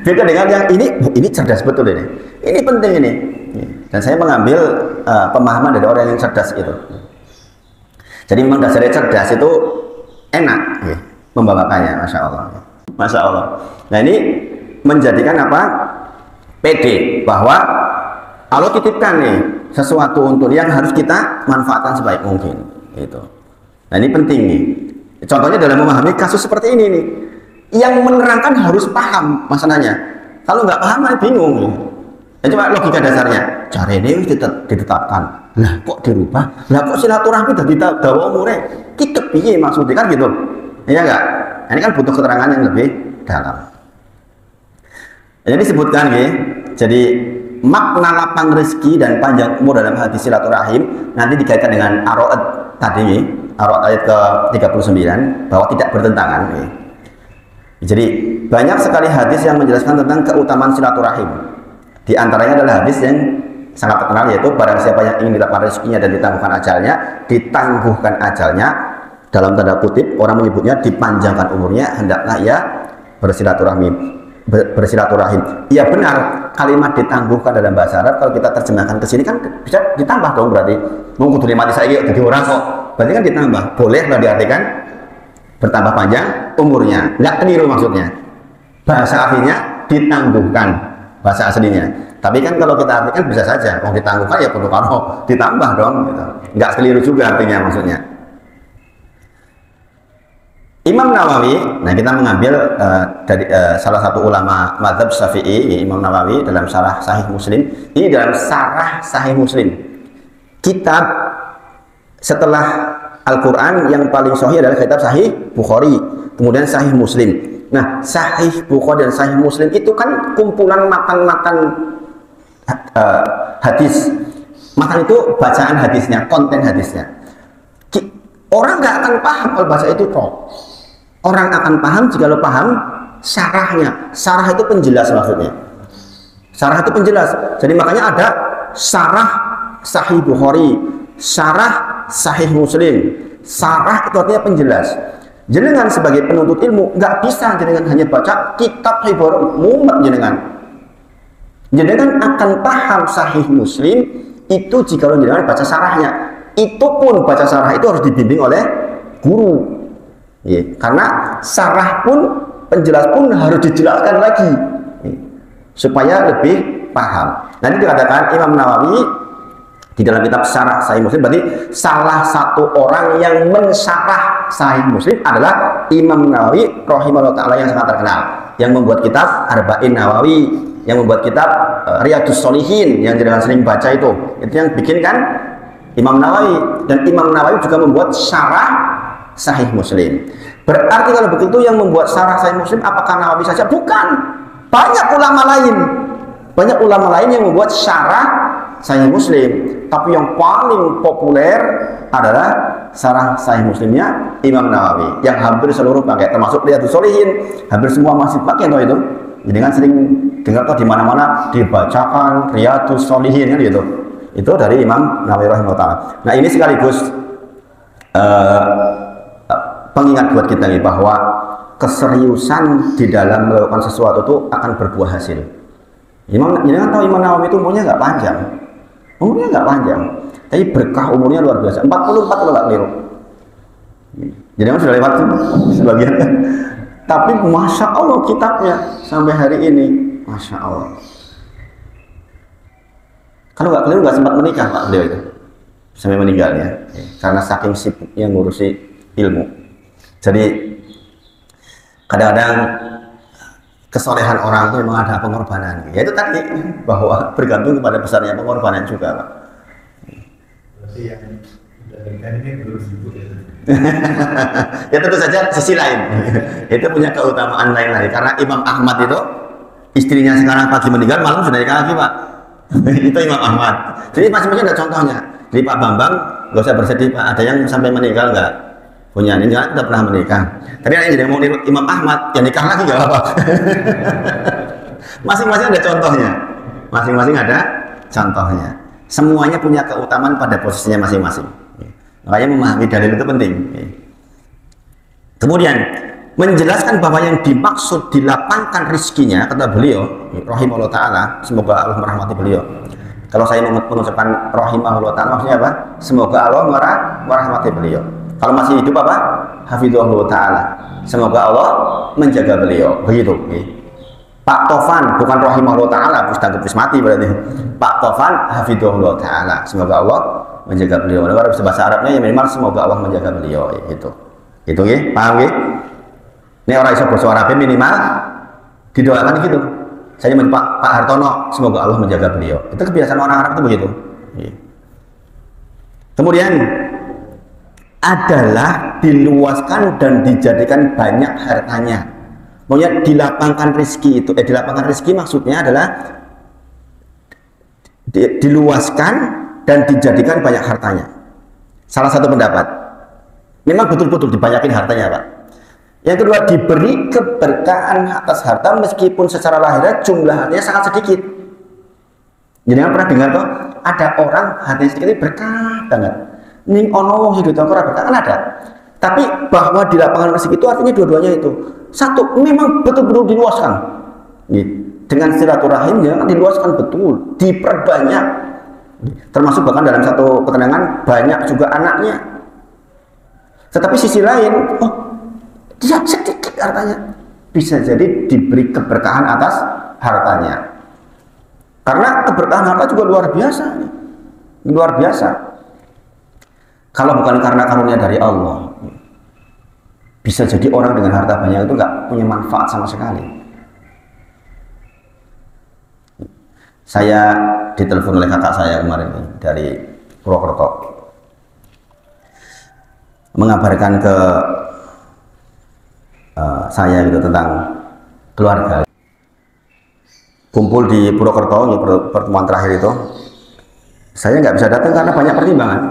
Beda dengan yang ini cerdas betul ini. Ini penting ini. Dan saya mengambil pemahaman dari orang yang cerdas itu. Jadi memang dasarnya cerdas itu enak ya, membawakannya, masya Allah, masya Allah. Nah ini menjadikan apa? PD bahwa Allah titipkan nih sesuatu untuk yang harus kita manfaatkan sebaik mungkin. Gitu. Nah ini penting nih. Contohnya dalam memahami kasus seperti ini nih, yang menerangkan harus paham masalahnya. Kalau nggak paham, bingung nih. Ya, coba logika dasarnya, cara ini ditetapkan. Lah kok dirubah? Lah kok silaturahmi dari dawa umurnya? Kita piye maksudnya kan gitu? Iya nggak? Ini kan butuh keterangan yang lebih dalam. Jadi disebutkan nih, jadi makna lapang rezeki dan panjang umur dalam hadis silaturahim nanti dikaitkan dengan Ar-Ra'd tadi, Ar-Ra'd ayat ke-39 bahwa tidak bertentangan. Nih. Jadi banyak sekali hadis yang menjelaskan tentang keutamaan silaturahim. Di antaranya adalah hadis yang sangat terkenal, yaitu barang siapa yang ingin dilapangkan rezekinya dan ditangguhkan ajalnya, dalam tanda kutip orang menyebutnya dipanjangkan umurnya, hendaklah ia bersilaturahim. Iya benar, kalimat ditangguhkan dalam bahasa Arab kalau kita terjemahkan ke sini kan bisa ditambah dong, berarti mau kudu mati saya jadi orang kok, berarti kan ditambah, boleh lah diartikan bertambah panjang umurnya, nggak keliru maksudnya. Bahasa aslinya ditangguhkan, bahasa aslinya. Tapi kan kalau kita artikan bisa saja, mau ditangguhkan ya perlu kalau ditambah dong, gitu. Nggak keliru juga artinya maksudnya. Imam Nawawi, nah kita mengambil dari salah satu ulama mazhab Syafi'i, Imam Nawawi dalam syarah Sahih Muslim. Ini dalam syarah Sahih Muslim. Kitab setelah Al-Quran yang paling sahih adalah kitab Sahih Bukhari, kemudian Sahih Muslim. Nah, Sahih Bukhari dan Sahih Muslim itu kan kumpulan matan-matan hadis. Matan itu bacaan hadisnya, konten hadisnya. Orang nggak akan paham kalau bahasa itu kok. Orang akan paham jika lo paham syarahnya. Syarah itu penjelas maksudnya. Syarah itu penjelas. Jadi makanya ada syarah Sahih Bukhari, syarah Sahih Muslim. Syarah itu artinya penjelas. Jenengan sebagai penuntut ilmu nggak bisa jenengan hanya baca kitab Sahih Bukhari mumet jenengan. Jenengan akan paham Sahih Muslim itu jika lo jenengan baca syarahnya. Itu pun baca syarah itu harus dibimbing oleh guru. Ya, karena syarah pun, penjelas pun harus dijelaskan lagi ya, supaya lebih paham. Nanti dikatakan Imam Nawawi di dalam kitab Syarah Sahih Muslim, berarti salah satu orang yang mensyarah Sahih Muslim adalah Imam Nawawi rahimahullah ta'ala yang sangat terkenal, yang membuat kitab Arba'in Nawawi, yang membuat kitab Riyadhus Shalihin yang jangan sering baca itu yang bikin kan Imam Nawawi. Dan Imam Nawawi juga membuat syarah Sahih Muslim. Berarti kalau begitu yang membuat syarah Sahih Muslim apakah Nawawi saja? Bukan. Banyak ulama lain. Banyak ulama lain yang membuat syarah Sahih Muslim. Tapi yang paling populer adalah syarah Sahih Muslimnya Imam Nawawi. Yang hampir seluruh pakai, termasuk Riyadhus Shalihin. Hampir semua masih pakai toh itu. Jadi kan sering dengar toh di mana-mana dibacakan Riyadhus Shalihin kan gitu. Itu dari Imam Nawawi rahimahullah. Nah ini sekaligus pengingat buat kita nih bahwa keseriusan di dalam melakukan sesuatu itu akan berbuah hasil. Jangan tahu Imam Nawawi itu umurnya nggak panjang, tapi berkah umurnya luar biasa. 44 kalau nggak keliru. Jadi sudah lewat sebagian. Tapi masya Allah kitabnya sampai hari ini, masya Allah. Kalau nggak keliru nggak sempat menikah Pak beliau itu sampai meninggalnya, karena saking sibuknya ngurusi ilmu. Jadi kadang-kadang kesolehan orang itu memang ada pengorbanan. Ya itu tadi bahwa bergantung kepada besarnya pengorbanan juga, Pak. Berarti yang dari ini belum sibuk ya. Ya tentu saja sisi lain. Itu punya keutamaan lain lagi. Karena Imam Ahmad itu istrinya sekarang pagi meninggal, malam sudah nikah lagi, Pak. Itu Imam Ahmad. Jadi masing-masing ada contohnya. Jadi Pak Bambang nggak usah bersedih, Pak. Ada yang sampai meninggal nggak? Punya ini jangan tidak pernah menikah. Tapi yang jadi mau Imam Ahmad, ya nikah lagi nggak apa-apa. Masing-masing ada contohnya. Masing-masing ada contohnya. Semuanya punya keutamaan pada posisinya masing-masing. Makanya memahami dalil itu penting. Kemudian menjelaskan bahwa yang dimaksud dilapangkan rizkinya, kata beliau rahimahullah ta'ala, semoga Allah merahmati beliau. Kalau saya mengucapkan rahimahullah ta'ala maksudnya apa? Semoga Allah merahmati beliau. Kalau masih hidup apa? Hafizahullah taala. Semoga Allah menjaga beliau. Begitu. Pak Tovan, bukan rahimahullah taala, Ustaz mati berarti. Pak Tovan hafizahullah taala. Semoga Allah menjaga beliau. Kalau bisa bahasa Arabnya ya minimal semoga Allah menjaga beliau itu. Itu nggih, paham nggih? Ini orang iso basa Arab minimal didoakan gitu. Saya Pak Hartono, semoga Allah menjaga beliau. Itu kebiasaan orang Arab itu begitu. Kemudian adalah diluaskan dan dijadikan banyak hartanya. Maunya dilapangkan rezeki itu. Dilapangkan rezeki maksudnya adalah diluaskan dan dijadikan banyak hartanya. Salah satu pendapat. Memang betul-betul dibanyakin hartanya, Pak. Yang kedua, diberi keberkahan atas harta meskipun secara lahirnya jumlah hartanya sangat sedikit. Jadi yang pernah dengar tuh, ada orang hartanya sedikit ini berkah banget. Ning ono wong sing duwe ora berkah kan ada. Tapi bahwa di lapangan rezeki itu artinya dua-duanya itu. Satu, memang betul-betul diluaskan. Dengan silaturahim ya diluaskan betul, diperbanyak. Termasuk bahkan dalam satu ketenangan banyak juga anaknya. Tetapi sisi lain, dia sedikit hartanya, bisa jadi diberi keberkahan atas hartanya. Karena keberkahan harta juga luar biasa, luar biasa. Kalau bukan karena karunia dari Allah, bisa jadi orang dengan harta banyak itu nggak punya manfaat sama sekali. Saya ditelepon oleh kakak saya kemarin dari Purwokerto, mengabarkan ke saya gitu tentang keluarga. Kumpul di Purwokerto, pertemuan terakhir itu, saya nggak bisa datang karena banyak pertimbangan,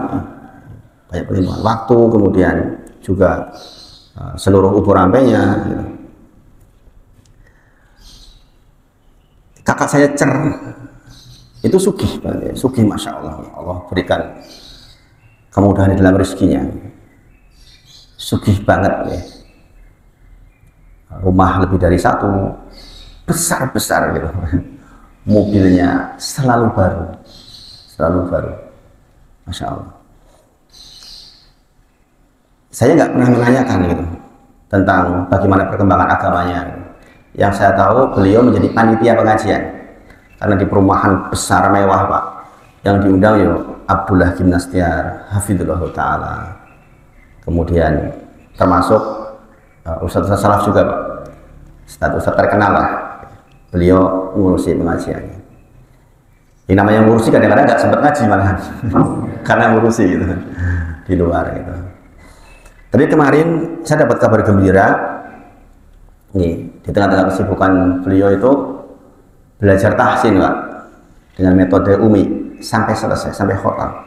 waktu, kemudian juga seluruh ubur rampenya. Gitu. Kakak saya itu sugih, masya Allah, Allah berikan kemudahan di dalam rezekinya, sugih banget ya. Rumah lebih dari satu, besar-besar gitu, mobilnya selalu baru, masya Allah. Saya nggak pernah menanyakan gitu tentang bagaimana perkembangan agamanya. Yang saya tahu beliau menjadi panitia pengajian karena di perumahan besar mewah, Pak, yang diundang yo Abdullah Gimnastiar hafizullah taala, kemudian termasuk Ustadz salaf juga, Pak, Ustadz terkenal lah, beliau ngurusi pengajiannya. Yang namanya ngurusi kadang-kadang nggak sempat ngaji malahan karena ngurusi gitu di luar gitu. Tapi kemarin saya dapat kabar gembira nih, di tengah-tengah kesibukan beliau itu belajar tahsin, Pak, dengan metode Umi sampai selesai, sampai khotam.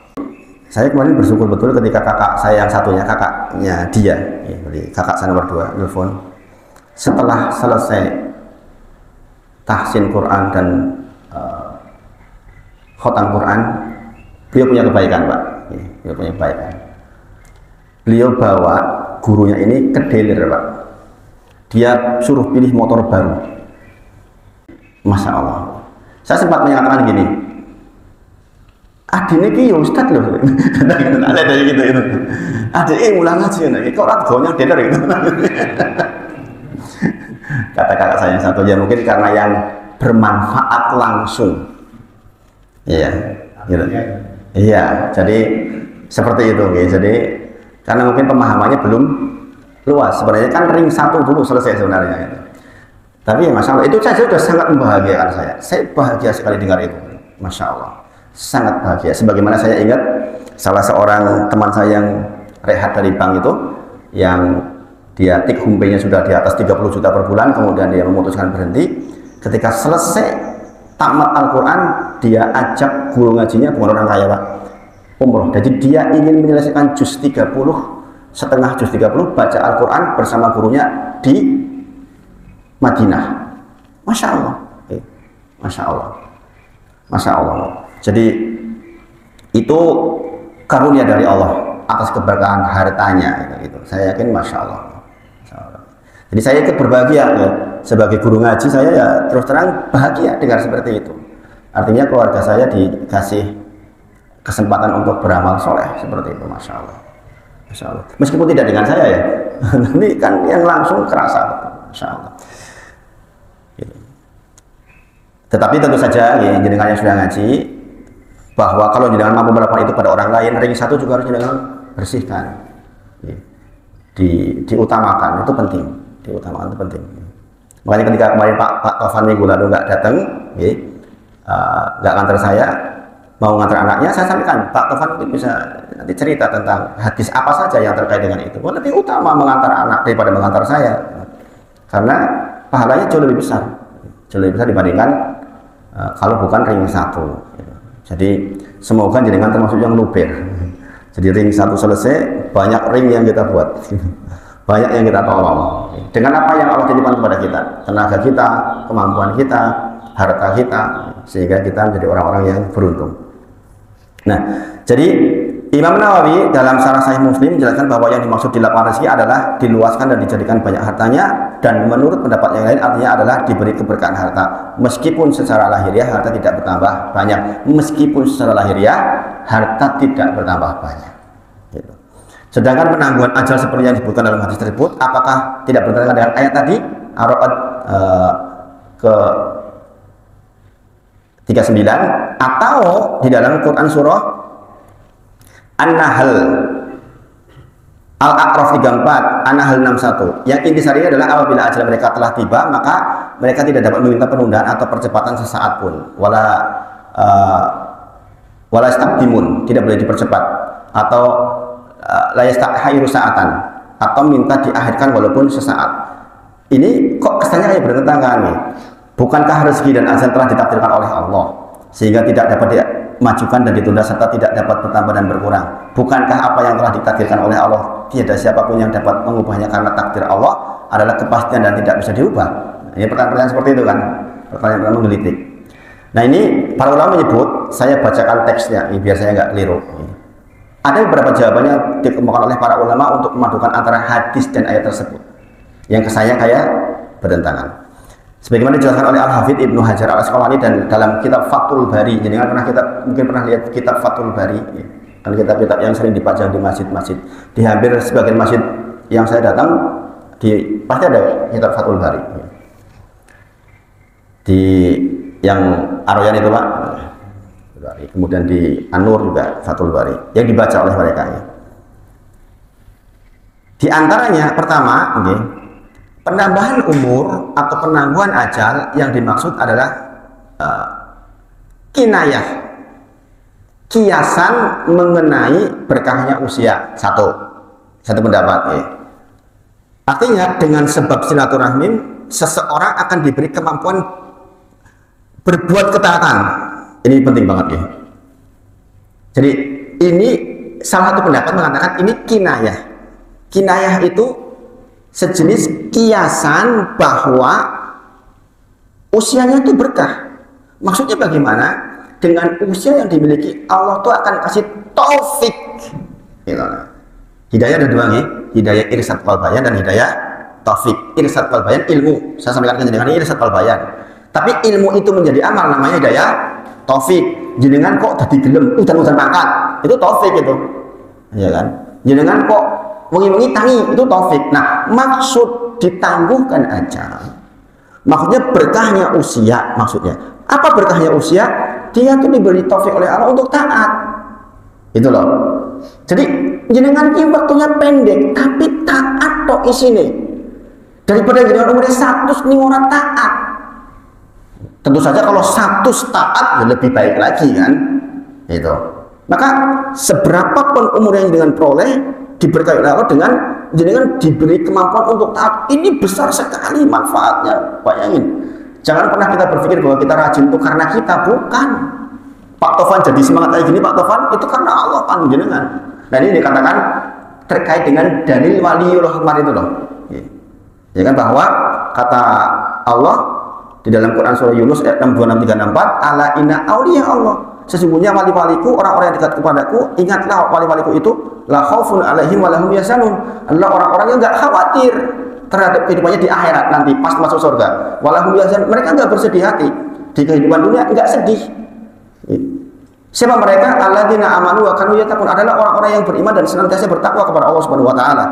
Saya kemarin bersyukur betul ketika kakak saya yang satunya, kakaknya dia, kakak saya nomor 2, telepon setelah selesai tahsin Quran dan khotam Quran, beliau punya kebaikan, Pak. Beliau punya kebaikan. Beliau bawa gurunya ini ke dealer, Pak. Dia suruh pilih motor baru. Masya Allah. Saya sempat menyatakan gini, adine ki ya Ustad loh. Ada dari gitu itu. Adike ulang ngaji nek kok ora gonyang dealer gitu. Kata kakak saya yang satu, ya mungkin karena yang bermanfaat langsung. Iya, gitu. Iya, jadi seperti itu, gitu. Jadi karena mungkin pemahamannya belum luas. Sebenarnya kan ring satu dulu selesai sebenarnya. Gitu. Tapi ya Masya Allah, itu saja sudah sangat membahagiakan saya. Saya bahagia sekali dengar itu, Masya Allah, sangat bahagia. Sebagaimana saya ingat salah seorang teman saya yang rehat dari bank itu, yang dia take home pay-nya sudah di atas 30 juta per bulan, kemudian dia memutuskan berhenti. Ketika selesai tamat Al-Quran, dia ajak guru ngajinya, bukan orang kaya, Pak, umroh. Jadi dia ingin menyelesaikan juz 30, setengah juz 30, baca Al-Quran bersama gurunya di Madinah. Masya Allah, Masya Allah, Masya Allah. Jadi itu karunia dari Allah atas keberkahan hartanya, gitu. Saya yakin, Masya Allah. Jadi saya ikut berbahagia ya. Sebagai guru ngaji, saya ya terus terang bahagia dengar seperti itu. Artinya keluarga saya dikasih kesempatan untuk beramal soleh seperti itu, Masya Allah. Masya Allah. Meskipun tidak dengan saya ya, ini kan yang langsung kerasa, Masya Allah. Gitu. Tetapi tentu saja, ya, jenengan yang sudah ngaji, bahwa kalau jenengan mampu melakukan itu pada orang lain, ring satu juga harus jenengan bersihkan. Ya. Diutamakan, itu penting. Diutamakan itu penting. Makanya ketika kemarin Pak Taufan minggu lalu nggak datang, ya, nggak ngantar saya, mau ngantar anaknya, saya sampaikan, Pak Taufan mungkin bisa nanti cerita tentang hadis apa saja yang terkait dengan itu. Lebih utama mengantar anak daripada mengantar saya, karena pahalanya jauh lebih besar dibandingkan kalau bukan ring satu. Jadi semoga jenengan termasuk yang luber. Jadi ring satu selesai, banyak ring yang kita buat, banyak yang kita tolong. Dengan apa yang Allah titipkan kepada kita, tenaga kita, kemampuan kita, harta kita, sehingga kita menjadi orang-orang yang beruntung. Nah, jadi Imam Nawawi dalam Syarah Sahih Muslim menjelaskan bahwa yang dimaksud di lapangan rezeki adalah diluaskan dan dijadikan banyak hartanya, dan menurut pendapat yang lain artinya adalah diberi keberkahan harta. Meskipun secara lahiriah harta tidak bertambah banyak, meskipun secara lahiriah harta tidak bertambah banyak. Gitu. Sedangkan penangguhan ajal seperti yang disebutkan dalam hadis tersebut, apakah tidak bertentangan dengan ayat tadi Ar-Ra'd ke 39 atau di dalam Quran surah An-Nahl Al-A'raf 34, An-Nahl 61. Yang intisarinya adalah apabila ajal mereka telah tiba, maka mereka tidak dapat meminta penundaan atau percepatan sesaat pun. Wala istabdimun, tidak boleh dipercepat, atau la yastahyiru sa'atan, atau minta diakhirkan walaupun sesaat. Ini kok kesannya kayak bertentangan nih. Bukankah rezeki dan ajal telah ditakdirkan oleh Allah sehingga tidak dapat dimajukan dan ditunda serta tidak dapat bertambah dan berkurang? Bukankah apa yang telah ditakdirkan oleh Allah tiada siapapun yang dapat mengubahnya, karena takdir Allah adalah kepastian dan tidak bisa diubah? Ini pertanyaan seperti itu kan, pertanyaan menggelitik. Nah, ini para ulama menyebut, saya bacakan teksnya ini biar saya nggak keliru. Ada beberapa jawabannya dikemukakan oleh para ulama untuk memadukan antara hadis dan ayat tersebut yang kesannya kayak bertentangan. Sebagaimana dijelaskan oleh Al-Hafidh Ibnu Hajar Al-Asqalani dan dalam kitab Fathul Bari. Jadi mungkin pernah lihat kitab Fathul Bari, kan kitab-kitab yang sering dipajang di masjid-masjid. Di hampir sebagian masjid yang saya datang pasti ada kitab Fathul Bari. Di yang Aroyan itu Pak, kemudian di An-Nur juga Fathul Bari yang dibaca oleh mereka. Di antaranya pertama, penambahan umur atau penangguhan ajal yang dimaksud adalah kinayah, kiasan mengenai berkahnya usia. Satu pendapat. Artinya dengan sebab silaturahim seseorang akan diberi kemampuan berbuat ketaatan. Ini penting banget ya. Jadi ini salah satu pendapat mengatakan ini kinayah. Kinayah itu sejenis kiasan bahwa usianya itu berkah. Maksudnya bagaimana? Dengan usia yang dimiliki Allah tuh akan kasih taufik. Hidayah ada dua nih, hidayah irsad wal bayan dan hidayah taufik. Irsad wal bayan ilmu. Saya sampaikan ke jenengan ini irsad wal bayan. Tapi ilmu itu menjadi amal, namanya hidayah taufik. Jenengan kok tadi gelem udan-udan pangkat, itu taufik itu. Ya kan? Jenengan kok wengi-wengi tangi, itu taufik. Nah, maksud ditangguhkan ajal, maksudnya berkahnya usia. Maksudnya apa berkahnya usia? Dia tuh diberi taufik oleh Allah untuk taat. Itu loh. Jadi jenengan ini waktunya pendek, tapi taat tok isine. Daripada jenengan umurnya 100 ning ora taat. Tentu saja kalau 100 taat ya lebih baik lagi kan. Itu. Maka seberapapun umur yang dengan peroleh diberkahi oleh Allah dengan jenengan diberi kemampuan untuk taat, ini besar sekali manfaatnya. Bayangin, jangan pernah kita berpikir bahwa kita rajin itu karena kita, bukan. Pak Taufan jadi semangat kayak gini, Pak Taufan itu karena Allah panggil jenengan. Nah, ini dikatakan terkait dengan dalil waliul rahmah itu loh. Ya kan, bahwa kata Allah di dalam Quran surah Yunus ayat 62, 63, 64, ala inna auliya Allah, sesungguhnya wali-waliku, orang-orang yang dekat kepadaku, ingatlah wali-waliku itu la khaufun alaihim wa lahum yahzanun, adalah orang-orang yang enggak khawatir terhadap kehidupannya di akhirat nanti pas masuk surga. Walahum yahzanun, mereka enggak bersedih hati. Di kehidupan dunia enggak sedih. Siapa mereka? Alladzina amanu wa kanu yattaqun, adalah orang-orang yang beriman dan senantiasa bertakwa kepada Allah Subhanahu wa taala.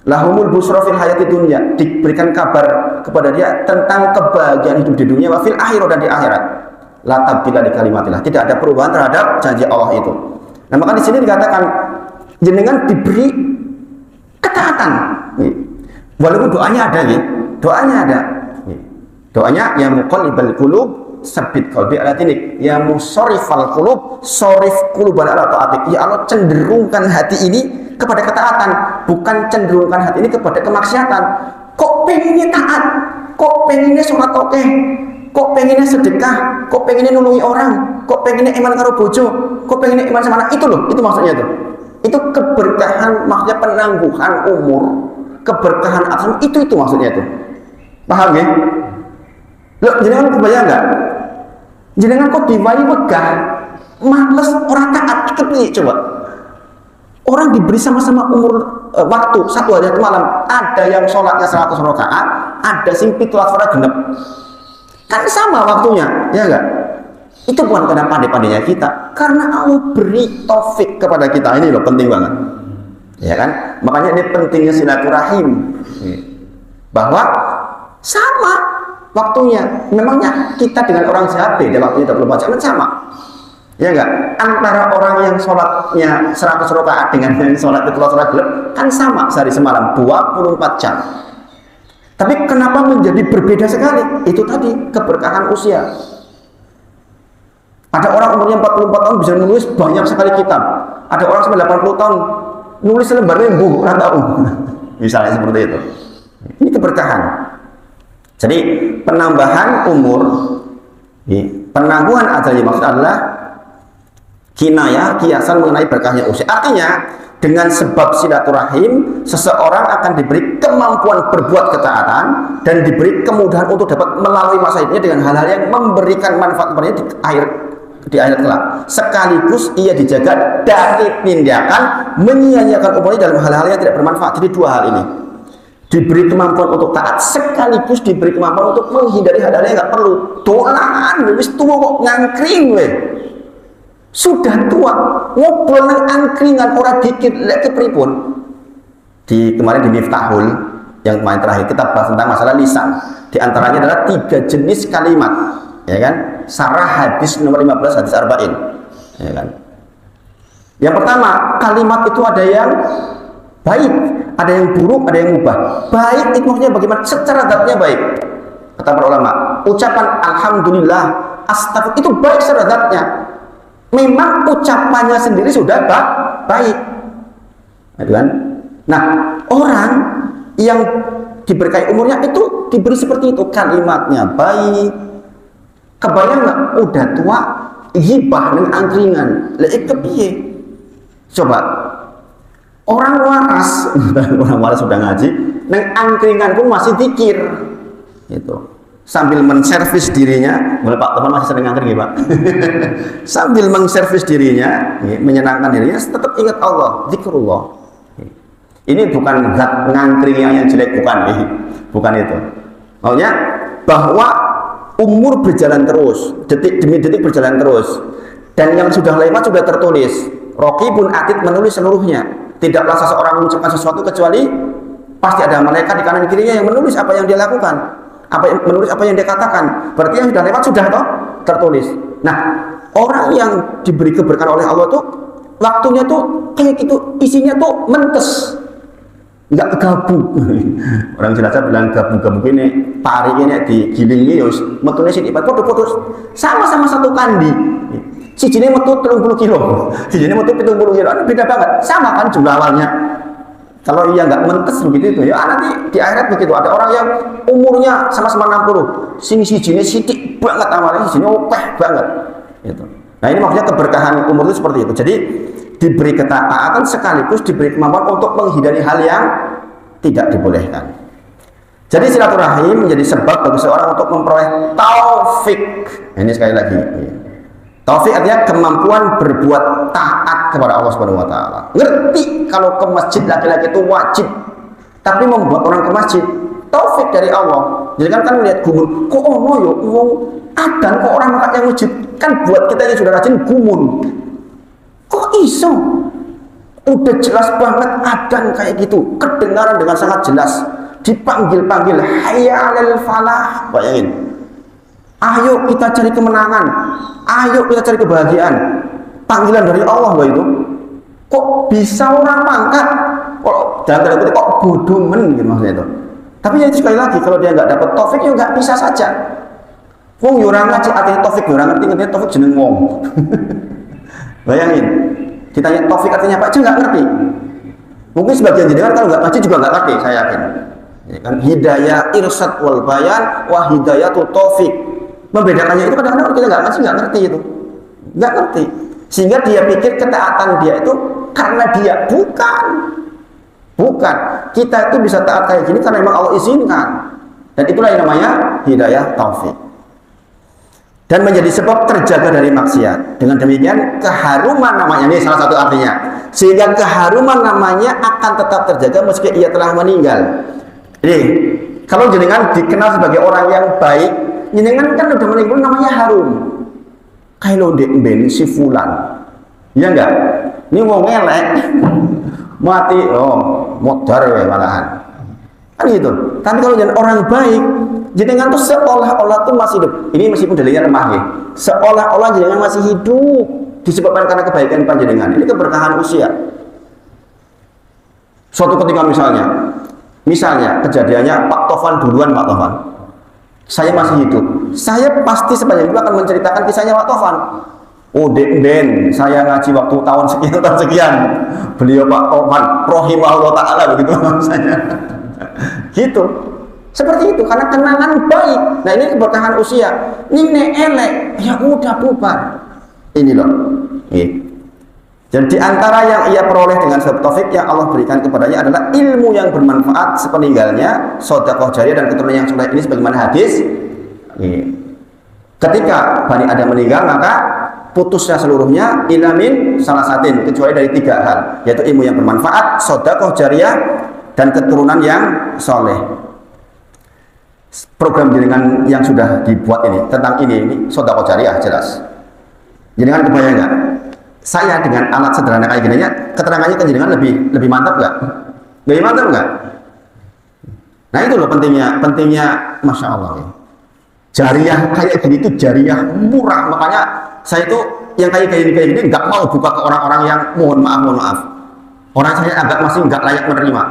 Lahumul busra fil hayati dunya, diberikan kabar kepada dia tentang kebahagiaan hidup di dunia, wa fil akhirah, dan di akhirat. La tabdila li kalimatillah, tidak ada perubahan terhadap janji Allah itu. Nah, maka di sini dikatakan jenengan diberi ketaatan. Walaupun doanya ada nih, doanya ada. Doanya ya muqallibal qulub sabit qalbi ala dinik, ya musarrifal qulub sarif qulubana ala taatik. Ya Allah, cenderungkan hati ini kepada ketaatan, bukan cenderungkan hati ini kepada kemaksiatan. Kok pengennya taat, kok pengennya sholat oke, kok pengennya sedekah, kok pengennya nulungi orang, kok pengennya iman karo bojo, kok pengennya iman sama anak. Itu loh, itu maksudnya tuh. Itu keberkahan, maksudnya penangguhan umur, keberkahan atas itu maksudnya tuh. Paham ya? Loh, jenengan kebayang nggak? Jenengan kok diwai wegah, males orang taat itu piye coba? Orang diberi sama-sama umur waktu 1 hari 1 malam, ada yang sholatnya 100 rakaat, ada sing 17 genep. Kan sama waktunya, ya enggak? Itu bukan karena pandai-pandainya kita, karena Allah beri taufik kepada kita. Ini loh penting banget, ya kan? Makanya ini pentingnya silaturahim, bahwa sama waktunya. Memangnya kita dengan orang jahat beda waktunya 24 jam, sama, ya enggak? Antara orang yang sholatnya 100 rakaat dengan yang sholat 17 gelap kan sama sehari semalam 24 jam. Tapi kenapa menjadi berbeda sekali? Itu tadi keberkahan usia. Ada orang umurnya 44 tahun bisa nulis banyak sekali kitab. Ada orang sampai 80 tahun nulis lembar lembu, nggak tahu. Misalnya seperti itu. Ini keberkahan. Jadi penambahan umur, penangguhan ajal yang maksud adalah kinayah, kiasan mengenai berkahnya usia. Artinya dengan sebab silaturahim, seseorang akan diberi kemampuan berbuat ketaatan dan diberi kemudahan untuk dapat melalui masa hidupnya dengan hal-hal yang memberikan manfaat kepadanya di akhirat kelak. Sekaligus ia dijaga dari tindakan menyia-nyiakan umurnya dalam hal-hal yang tidak bermanfaat. Jadi dua hal ini, diberi kemampuan untuk taat sekaligus diberi kemampuan untuk menghindari hal-hal yang nggak perlu. Dolan, wis tua kok ngangkring weh. Sudah tua, ngobrol nang angkringan orang dikit lek kepripun. Kemarin di Miftahul yang kemarin terakhir kita bahas tentang masalah lisan. Di antaranya adalah 3 jenis kalimat, ya kan? Sarah hadis nomor 15 hadis arba'in, ya kan? Yang pertama, kalimat itu ada yang baik, ada yang buruk, ada yang mubah. Baik itu maksudnya bagaimana? Secara zatnya baik. Kata para ulama, ucapan alhamdulillah, astagfirullah itu baik secara zatnya. Memang ucapannya sendiri sudah baik, kan? Nah, orang yang diberkahi umurnya itu diberi seperti itu, kalimatnya baik. Kebayang nggak? Udah tua, hibah dan angkringan, lek kepiye? Coba orang waras, orang waras sudah ngaji, neng angkringan pun masih dikir, gitu. Sambil menservis dirinya, boleh Pak teman masih sering ngangkring ya Pak. Sambil menservis dirinya, menyenangkan dirinya, tetap ingat Allah, zikrullah. Ini bukan zat ngangkringnya yang jelek, bukan itu. Maksudnya bahwa umur berjalan terus, detik demi detik berjalan terus, dan yang sudah lewat sudah tertulis. Raqibun atid menulis seluruhnya. Tidaklah seseorang mengucapkan sesuatu kecuali pasti ada malaikat di kanan kirinya yang menulis apa yang dia lakukan. Menulis apa yang dia katakan. Berarti yang sudah lewat sudah toh tertulis. Nah, orang yang diberi keberkahan oleh Allah tuh waktunya tuh kayak gitu, isinya tuh mentes, nggak gabung. Orang Cilacap bilang gabung ini pari ini digiling ini yos metune sini foto-foto sama-sama satu kandi. Si jenis metu 30 kilo, si jenis metu 70 kilo, beda banget. Sama kan jumlah awalnya. Kalau ia nggak mentes begitu itu ya nanti di akhirat begitu. Ada orang yang umurnya sama-sama 60, si jenis sidik banget awalnya, si jenis opeh banget. Gitu. Nah ini maksudnya keberkahan umur itu seperti itu. Jadi diberi ketaatan sekaligus diberi kemampuan untuk menghindari hal yang tidak dibolehkan. Jadi silaturahim menjadi sebab bagi seorang untuk memperoleh taufik. Ini sekali lagi. Taufik artinya kemampuan berbuat taat kepada Allah Subhanahu wa taala. Ngerti kalau ke masjid laki-laki itu wajib, tapi membuat orang ke masjid taufik dari Allah. Jadi kan melihat gumun, kok ono yo wong adan kok orang makan yang masjid, kan buat kita yang sudah rajin gumun. Kok iso? Udah jelas banget adan kayak gitu, kedengaran dengan sangat jelas, dipanggil-panggil hayya 'alal falah. Bayangin, ayo kita cari kemenangan, ayo kita cari kebahagiaan. Panggilan dari Allah loh itu. Kok bisa orang mangkat? Kok dalam tanda kutip kok bodoh men gitu maksudnya itu. Tapi ya itu sekali lagi, kalau dia nggak dapat taufik ya nggak bisa saja. Wong yo ora ngaji artinya taufik, yo ora ngerti taufik jeneng wong. Bayangin, ditanya taufik artinya apa aja nggak ngerti. Mungkin sebagian jenengan kalau nggak ngaji juga nggak ngerti, saya yakin. Ya kan, hidayah irsyad wal bayan wa hidayatu taufik. Membedakannya itu kadang-kadang kita nggak ngaji nggak ngerti itu, nggak ngerti. Sehingga dia pikir ketaatan dia itu karena dia, bukan. Kita itu bisa taat kayak gini karena memang Allah izinkan. Dan itulah yang namanya hidayah taufik. Dan menjadi sebab terjaga dari maksiat. Dengan demikian keharuman namanya, ini salah satu artinya. Sehingga keharuman namanya akan tetap terjaga meski ia telah meninggal. Jadi kalau jenengan dikenal sebagai orang yang baik, jenengan kan udah meninggal namanya harum. Kayak lo ben si fulan, ya enggak? Ini mau ngelek, mati, modar ya malahan, kan gitu. Tapi kalau jangan orang baik, jenengan tuh seolah-olah tuh masih hidup. Ini meskipun dalilnya lemah ya, seolah-olah jenengan masih hidup disebabkan karena kebaikan panjenengan. Ini keberkahan usia. Suatu ketika misalnya kejadiannya Pak Tovan duluan, Pak Tovan. Saya masih hidup, saya pasti sepanjang hidup akan menceritakan kisahnya Pak Tovan. Oh Ben, saya ngaji waktu tahun sekian, beliau Pak Tovan rahimahullah ta'ala, begitu saya. Gitu, seperti itu, karena kenangan baik. Nah ini keberkahan usia. Ini elek, ya udah bubar. Ini loh. Dan di antara yang ia peroleh dengan sebab taufik yang Allah berikan kepadanya adalah ilmu yang bermanfaat sepeninggalnya, sedekah jariyah dan keturunan yang soleh. Ini sebagaimana hadis. Ketika Bani Adam meninggal, maka putusnya seluruhnya ilamin salah satin, kecuali dari 3 hal, yaitu ilmu yang bermanfaat, sedekah jariyah, dan keturunan yang soleh. Program jaringan yang sudah dibuat ini tentang ini sedekah jariyah jelas. Jenengan kebayang nggak? Saya dengan alat sederhana kayak gini, keterangannya kan jenengan lebih mantap nggak? Lebih mantap nggak? Nah itu loh pentingnya Masya Allah ya. Jariyah kayak gini itu jariyah murah, makanya saya itu yang kayak gini nggak mau buka ke orang-orang yang mohon maaf. Orang saya agak masih nggak layak menerima.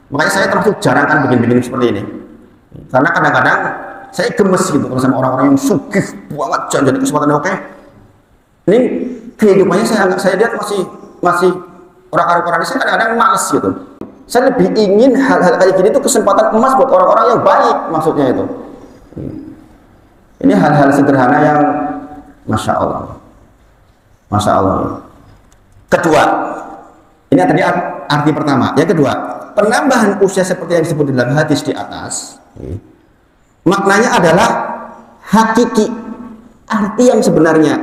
Makanya saya termasuk jarang kan bikin seperti ini. Karena kadang-kadang saya gemes gitu kalau sama orang-orang yang sugih banget, jangan jadi kesempatan oke. Ini kehidupannya saya lihat masih orang-orang ini, saya kadang-kadang males gitu. Saya lebih ingin hal-hal kayak gini itu kesempatan emas buat orang-orang yang baik, maksudnya itu. Ini hal-hal sederhana yang Masya Allah. Kedua, ini tadi arti pertama. Yang kedua, penambahan usia seperti yang disebut dalam hadis di atas, maknanya adalah hakiki, arti yang sebenarnya,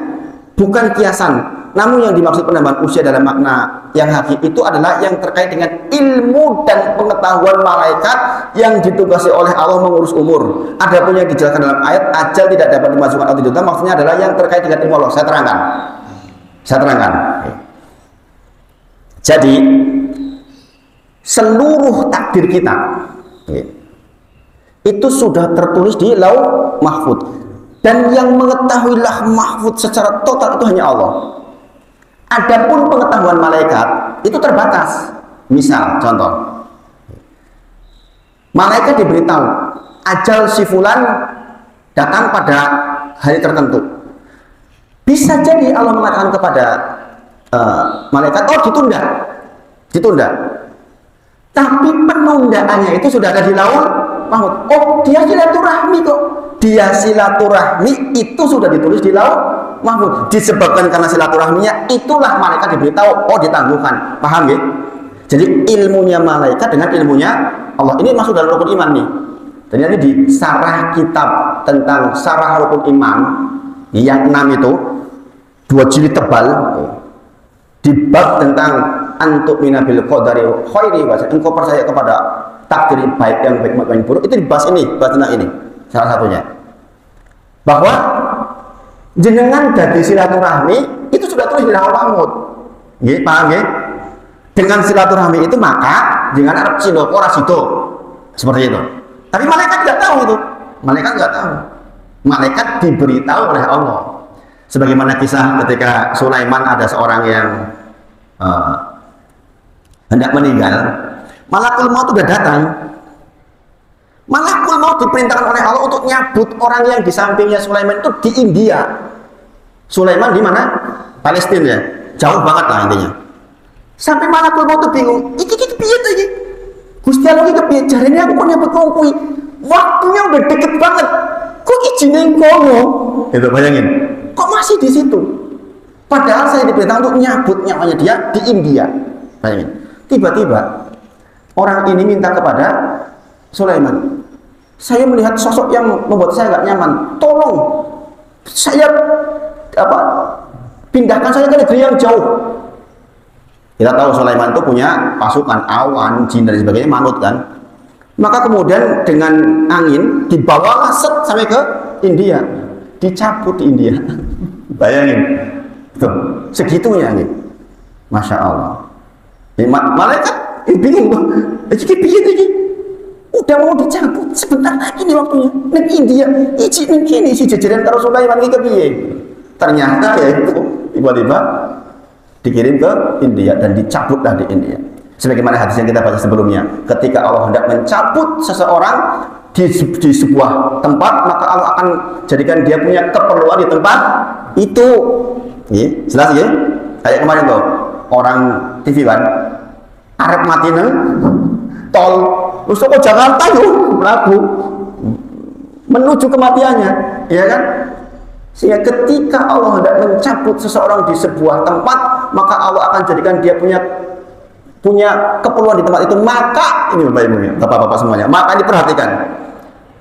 bukan kiasan. Namun yang dimaksud penambahan usia dalam makna yang hakiki itu adalah yang terkait dengan ilmu dan pengetahuan malaikat yang ditugasi oleh Allah mengurus umur. Adapun yang dijelaskan dalam ayat ajal tidak dapat dimasukkan atau ditunda, maksudnya adalah yang terkait dengan ilmu Allah. Saya terangkan. Jadi seluruh takdir kita itu sudah tertulis di Lauh Mahfuz, dan yang mengetahui Lauh Mahfuz secara total itu hanya Allah. Adapun pengetahuan malaikat itu terbatas. Misal contoh, malaikat diberitahu ajal si fulan datang pada hari tertentu. Bisa jadi Allah mengatakan kepada malaikat, oh ditunda. Tapi penundaannya itu sudah ada di Lauh Mahfuz. Oh dia silaturahmi kok. Dia silaturahmi itu sudah ditulis di Lauh Mahfuz. Disebabkan karena silaturahminya itulah malaikat diberitahu, oh ditangguhkan. Paham ya? Jadi ilmunya malaikat dengan ilmunya Allah. Ini masuk dalam rukun iman nih. Dan ini di sarah kitab tentang sarah rukun iman yang 6 itu 2 jilid tebal, di bab tentang antuk minabil qadari khairi wa syarri, engkau percaya kepada takdir baik yang baik maupun yang buruk itu dibahas bahas tentang ini salah satunya. Bahwa jenengan dadi silaturahmi itu sudah tulis di Lauhul Mahfuz. Nggih, paham nggih? Dengan silaturahmi itu maka jangan arep cinta ora sido. Seperti itu. Tapi malaikat tidak tahu itu. Malaikat tidak tahu. Malaikat diberitahu oleh Allah. Sebagaimana kisah ketika Sulaiman ada seorang yang hendak meninggal, Malakul Maut sudah datang. Malakul Maut diperintahkan oleh Allah untuk nyabut orang yang di sampingnya Sulaiman itu di India. Sulaiman di mana? Palestina ya. Jauh banget lah intinya. Sampai Malakul Maut tuh bingung. Iki piye to iki? Gusti Allah iki kepiye? Jarene aku kok nyabut wong kuwi. Waktunya udah deket banget. Kok izinin kono? Itu bayangin. Kok masih di situ? Padahal saya diperintah untuk nyabut nyawanya dia di India. Bayangin. Tiba-tiba orang ini minta kepada Sulaiman, saya melihat sosok yang membuat saya nggak nyaman. Tolong saya pindahkan saya ke negeri yang jauh. Kita tahu Sulaiman itu punya pasukan awan, jin dan sebagainya, manut kan. Maka kemudian dengan angin dibawalah set sampai ke India, dicabut di India. Bayangin, tuh segitunya nih, masya Allah. Malaikat bingung, ini udah mau dicabut sebentar lagi nih waktunya. Nih India, izin ini si jajaran karo Sulaiman ini kepiye? Ternyata ya itu tiba-tiba dikirim ke India dan dicabutlah di India. Sebagaimana hadis yang kita baca sebelumnya, ketika Allah hendak mencabut seseorang di sebuah tempat, maka Allah akan jadikan dia punya keperluan di tempat itu. Jelas ya? Kayak kemarin tuh orang TV kan, arep mati nang tol, terus kok Jakarta yuk melaku menuju kematiannya, ya kan? Sehingga ketika Allah hendak mencabut seseorang di sebuah tempat, maka Allah akan jadikan dia punya keperluan di tempat itu. Maka ini bapak-bapak semuanya, maka diperhatikan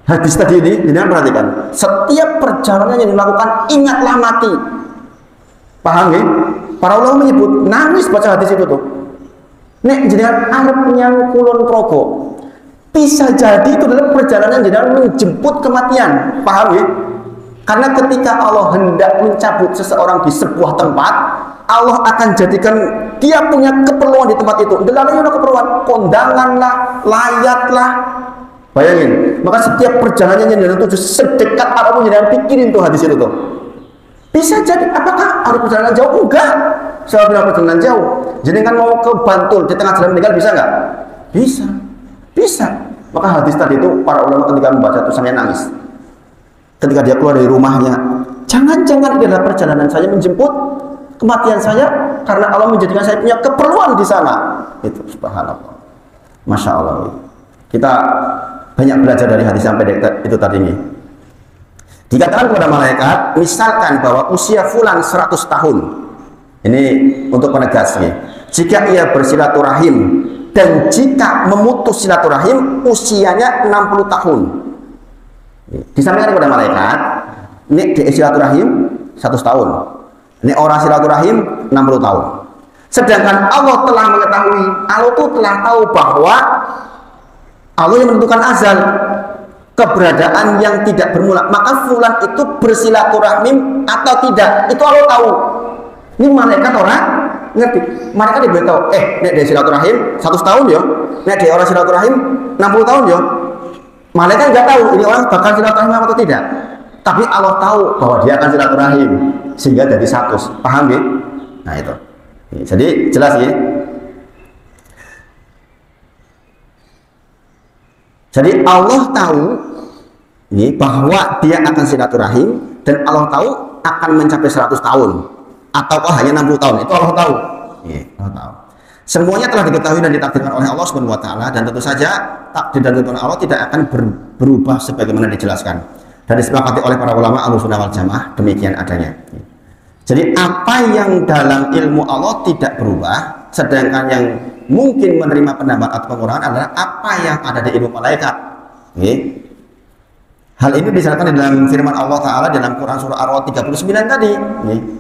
hadis tadi ini, perhatikan setiap perjalanan yang dilakukan ingatlah mati. Paham ya? Para ulama menyebut nangis baca hadis itu tuh. Nek jenengan arep nyang Kulon Progo, bisa jadi itu adalah perjalanan jenengan menjemput kematian. Paham ya? Karena ketika Allah hendak mencabut seseorang di sebuah tempat, Allah akan jadikan dia punya keperluan di tempat itu. Dalamnya ada keperluan, kondangan lah, layat lah. Bayangin, maka setiap perjalanan yang tuju sedekat apapun yang pikirin tuh hadis itu tuh. Bisa jadi, apakah ada perjalanan jauh? Enggak. Soal perjalanan jauh. Jadi kan mau ke Bantul di tengah jalan meninggal bisa nggak? Bisa, bisa. Maka hadis tadi itu para ulama ketika membaca tulisannya nangis. Ketika dia keluar dari rumahnya, jangan-jangan ini adalah perjalanan saya menjemput kematian saya, karena Allah menjadikan saya punya keperluan di sana. Itu subhanallah, masya Allah. Kita banyak belajar dari hadis sampai itu tadi ini. Dikatakan kepada malaikat, misalkan bahwa usia fulan 100 tahun. Ini untuk penegasnya. Jika ia bersilaturahim dan jika memutus silaturahim usianya 60 tahun. Disampaikan kepada malaikat, ini di silaturahim 100 tahun. Ini orang silaturahim 60 tahun. Sedangkan Allah telah mengetahui, Allah itu telah tahu bahwa Allah yang menentukan azal keberadaan yang tidak bermula, maka fulan itu bersilaturahim atau tidak, itu Allah tahu. Ini malaikat orang ngerti, malaikat diberitahu, nek dia silaturahim 100 tahun ya, nek dia orang silaturahim 60 tahun ya. Malaikat nggak tahu ini orang bakal silaturahim atau tidak, tapi Allah tahu bahwa dia akan silaturahim sehingga jadi 100. Paham ya? Nah itu. Jadi jelas ya. Jadi Allah tahu ini bahwa dia akan silaturahim, dan Allah tahu akan mencapai 100 tahun ataukah hanya 60 tahun, itu Allah tahu. Allah tahu. Semuanya telah diketahui dan ditakdirkan oleh Allah Subhanahu wa taala, dan tentu saja takdir dan tentuan Allah tidak akan berubah sebagaimana dijelaskan dan disepakati oleh para ulama Ahlussunnah wal Jamaah, demikian adanya. Jadi apa yang dalam ilmu Allah tidak berubah, sedangkan yang mungkin menerima pendapat atau pengurangan adalah apa yang ada di ilmu malaikat. Hal ini dijelaskan di dalam firman Allah Ta'ala dalam Quran Surah Ar-Ra'd 39 tadi.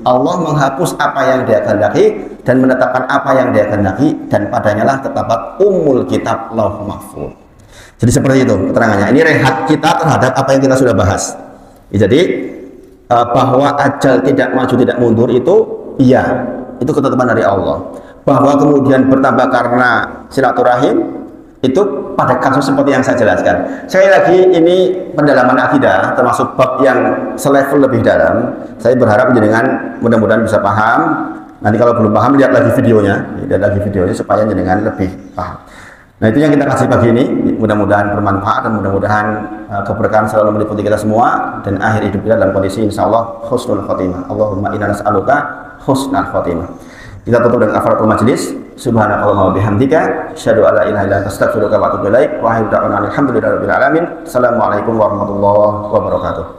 Allah menghapus apa yang dia kehendaki dan menetapkan apa yang dia kehendaki, dan padanya lah terdapat umul kitab Lauh Mahfuz. Jadi seperti itu keterangannya. Ini rehat kita terhadap apa yang kita sudah bahas. Jadi bahwa ajal tidak maju tidak mundur itu iya, itu ketetapan dari Allah. Bahwa kemudian bertambah karena silaturahim itu pada kasus seperti yang saya jelaskan. Sekali lagi ini pendalaman akidah termasuk bab yang selevel lebih dalam. Saya berharap jenengan mudah-mudahan bisa paham. Nanti kalau belum paham lihat lagi videonya, supaya jenengan lebih paham. Nah itu yang kita kasih pagi ini, mudah-mudahan bermanfaat dan mudah-mudahan keberkahan selalu meliputi kita semua dan akhir hidup kita dalam kondisi insya Allah husnul khotimah. Allahumma inna nas'aluka husnul khotimah. Kita tutup dengan kafaratul majlis. Subhanakallahumma wa bihamdika asyhadu an la ilaha illa anta astaghfiruka wa atubu ilaik wa akhiru da'wana alhamdulillahi rabbil alamin. Assalamualaikum warahmatullahi wabarakatuh.